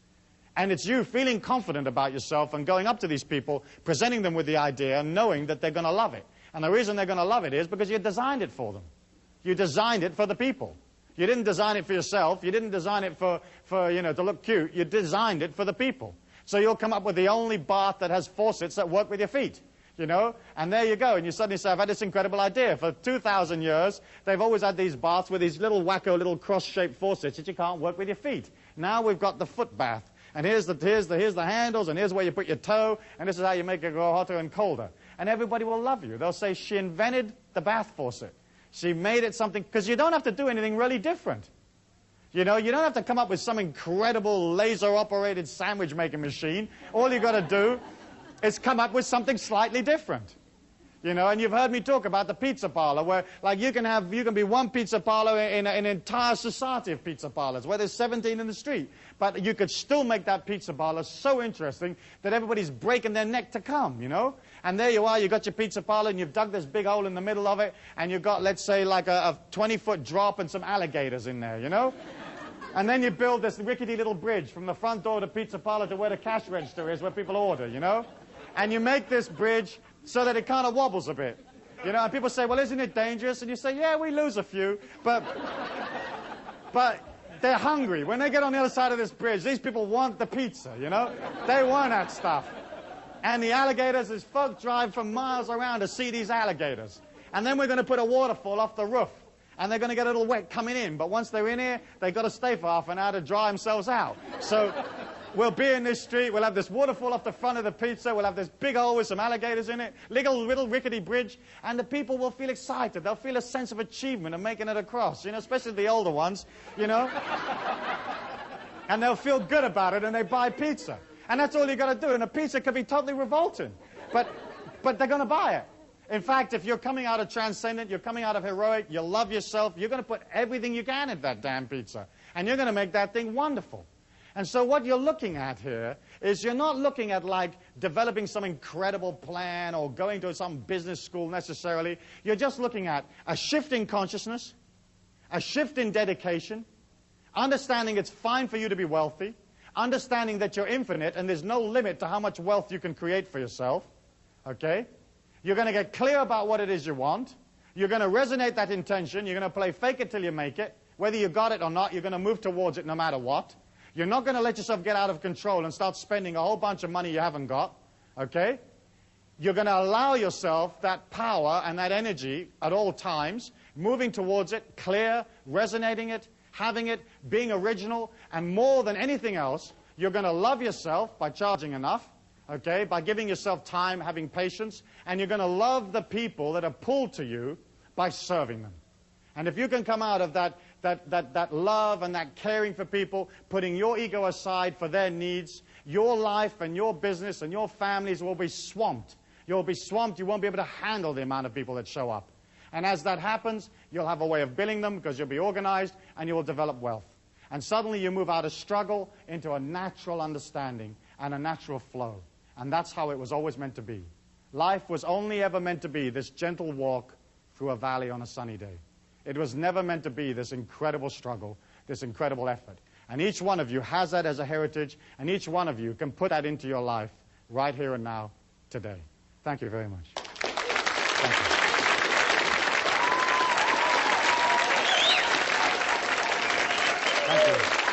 And it's you feeling confident about yourself and going up to these people, presenting them with the idea, knowing that they're going to love it. And the reason they're going to love it is because you designed it for them. You designed it for the people. You didn't design it for yourself. You didn't design it for you know, to look cute. You designed it for the people. So you'll come up with the only bath that has faucets that work with your feet. You know, and there you go, and you suddenly say, I've had this incredible idea. For 2,000 years, they've always had these baths with these little wacko little cross-shaped faucets that you can't work with your feet. Now we've got the foot bath, and here's the handles, and here's where you put your toe, and this is how you make it go hotter and colder. And everybody will love you. They'll say, she invented the bath faucet. She made it something, because you don't have to do anything really different. You know, you don't have to come up with some incredible laser-operated sandwich-making machine. All you've got to do is come up with something slightly different. You know, and you've heard me talk about the pizza parlor, where like you can be one pizza parlor in an entire society of pizza parlors, where there's 17 in the street. But you could still make that pizza parlor so interesting that everybody's breaking their neck to come, you know? And there you are, you've got your pizza parlor, and you've dug this big hole in the middle of it, and you've got, let's say, like a 20-foot drop and some alligators in there, you know? And then you build this rickety little bridge from the front door of the pizza parlor to where the cash register is, where people order, you know? And you make this bridge so that it kind of wobbles a bit. You know, and people say, well, isn't it dangerous? And you say, yeah, we lose a few, but they're hungry. When they get on the other side of this bridge, these people want the pizza, you know? They want that stuff. And the alligators, as folk drive from miles around to see these alligators. And then we're going to put a waterfall off the roof. And they're going to get a little wet coming in. But once they're in here, they've got to stay for half an hour to dry themselves out. So we'll be in this street, we'll have this waterfall off the front of the pizza, we'll have this big hole with some alligators in it, little rickety bridge, and the people will feel excited. They'll feel a sense of achievement of making it across, you know, especially the older ones, you know. And they'll feel good about it, and they buy pizza. And that's all you got to do, and a pizza could be totally revolting. But they're going to buy it. In fact, if you're coming out of transcendent, you're coming out of heroic, you love yourself, you're going to put everything you can in that damn pizza. And you're going to make that thing wonderful. And so what you're looking at here is you're not looking at like developing some incredible plan or going to some business school necessarily. You're just looking at a shift in consciousness, a shift in dedication, understanding it's fine for you to be wealthy, understanding that you're infinite and there's no limit to how much wealth you can create for yourself. Okay? You're going to get clear about what it is you want. You're going to resonate that intention. You're going to play fake it till you make it. Whether you got it or not, you're going to move towards it no matter what. You're not going to let yourself get out of control and start spending a whole bunch of money you haven't got. Okay? You're going to allow yourself that power and that energy at all times, moving towards it, clear, resonating it, having it, being original, and more than anything else, you're going to love yourself by charging enough. Okay, by giving yourself time, having patience, and you're going to love the people that are pulled to you by serving them. And if you can come out of that love and that caring for people, putting your ego aside for their needs, your life and your business and your families will be swamped. You'll be swamped. You won't be able to handle the amount of people that show up. And as that happens, you'll have a way of billing them because you'll be organized and you will develop wealth. And suddenly you move out of struggle into a natural understanding and a natural flow. And that's how it was always meant to be. Life was only ever meant to be this gentle walk through a valley on a sunny day. It was never meant to be this incredible struggle, this incredible effort. And each one of you has that as a heritage, and each one of you can put that into your life right here and now, today. Thank you very much. Thank you. Thank you.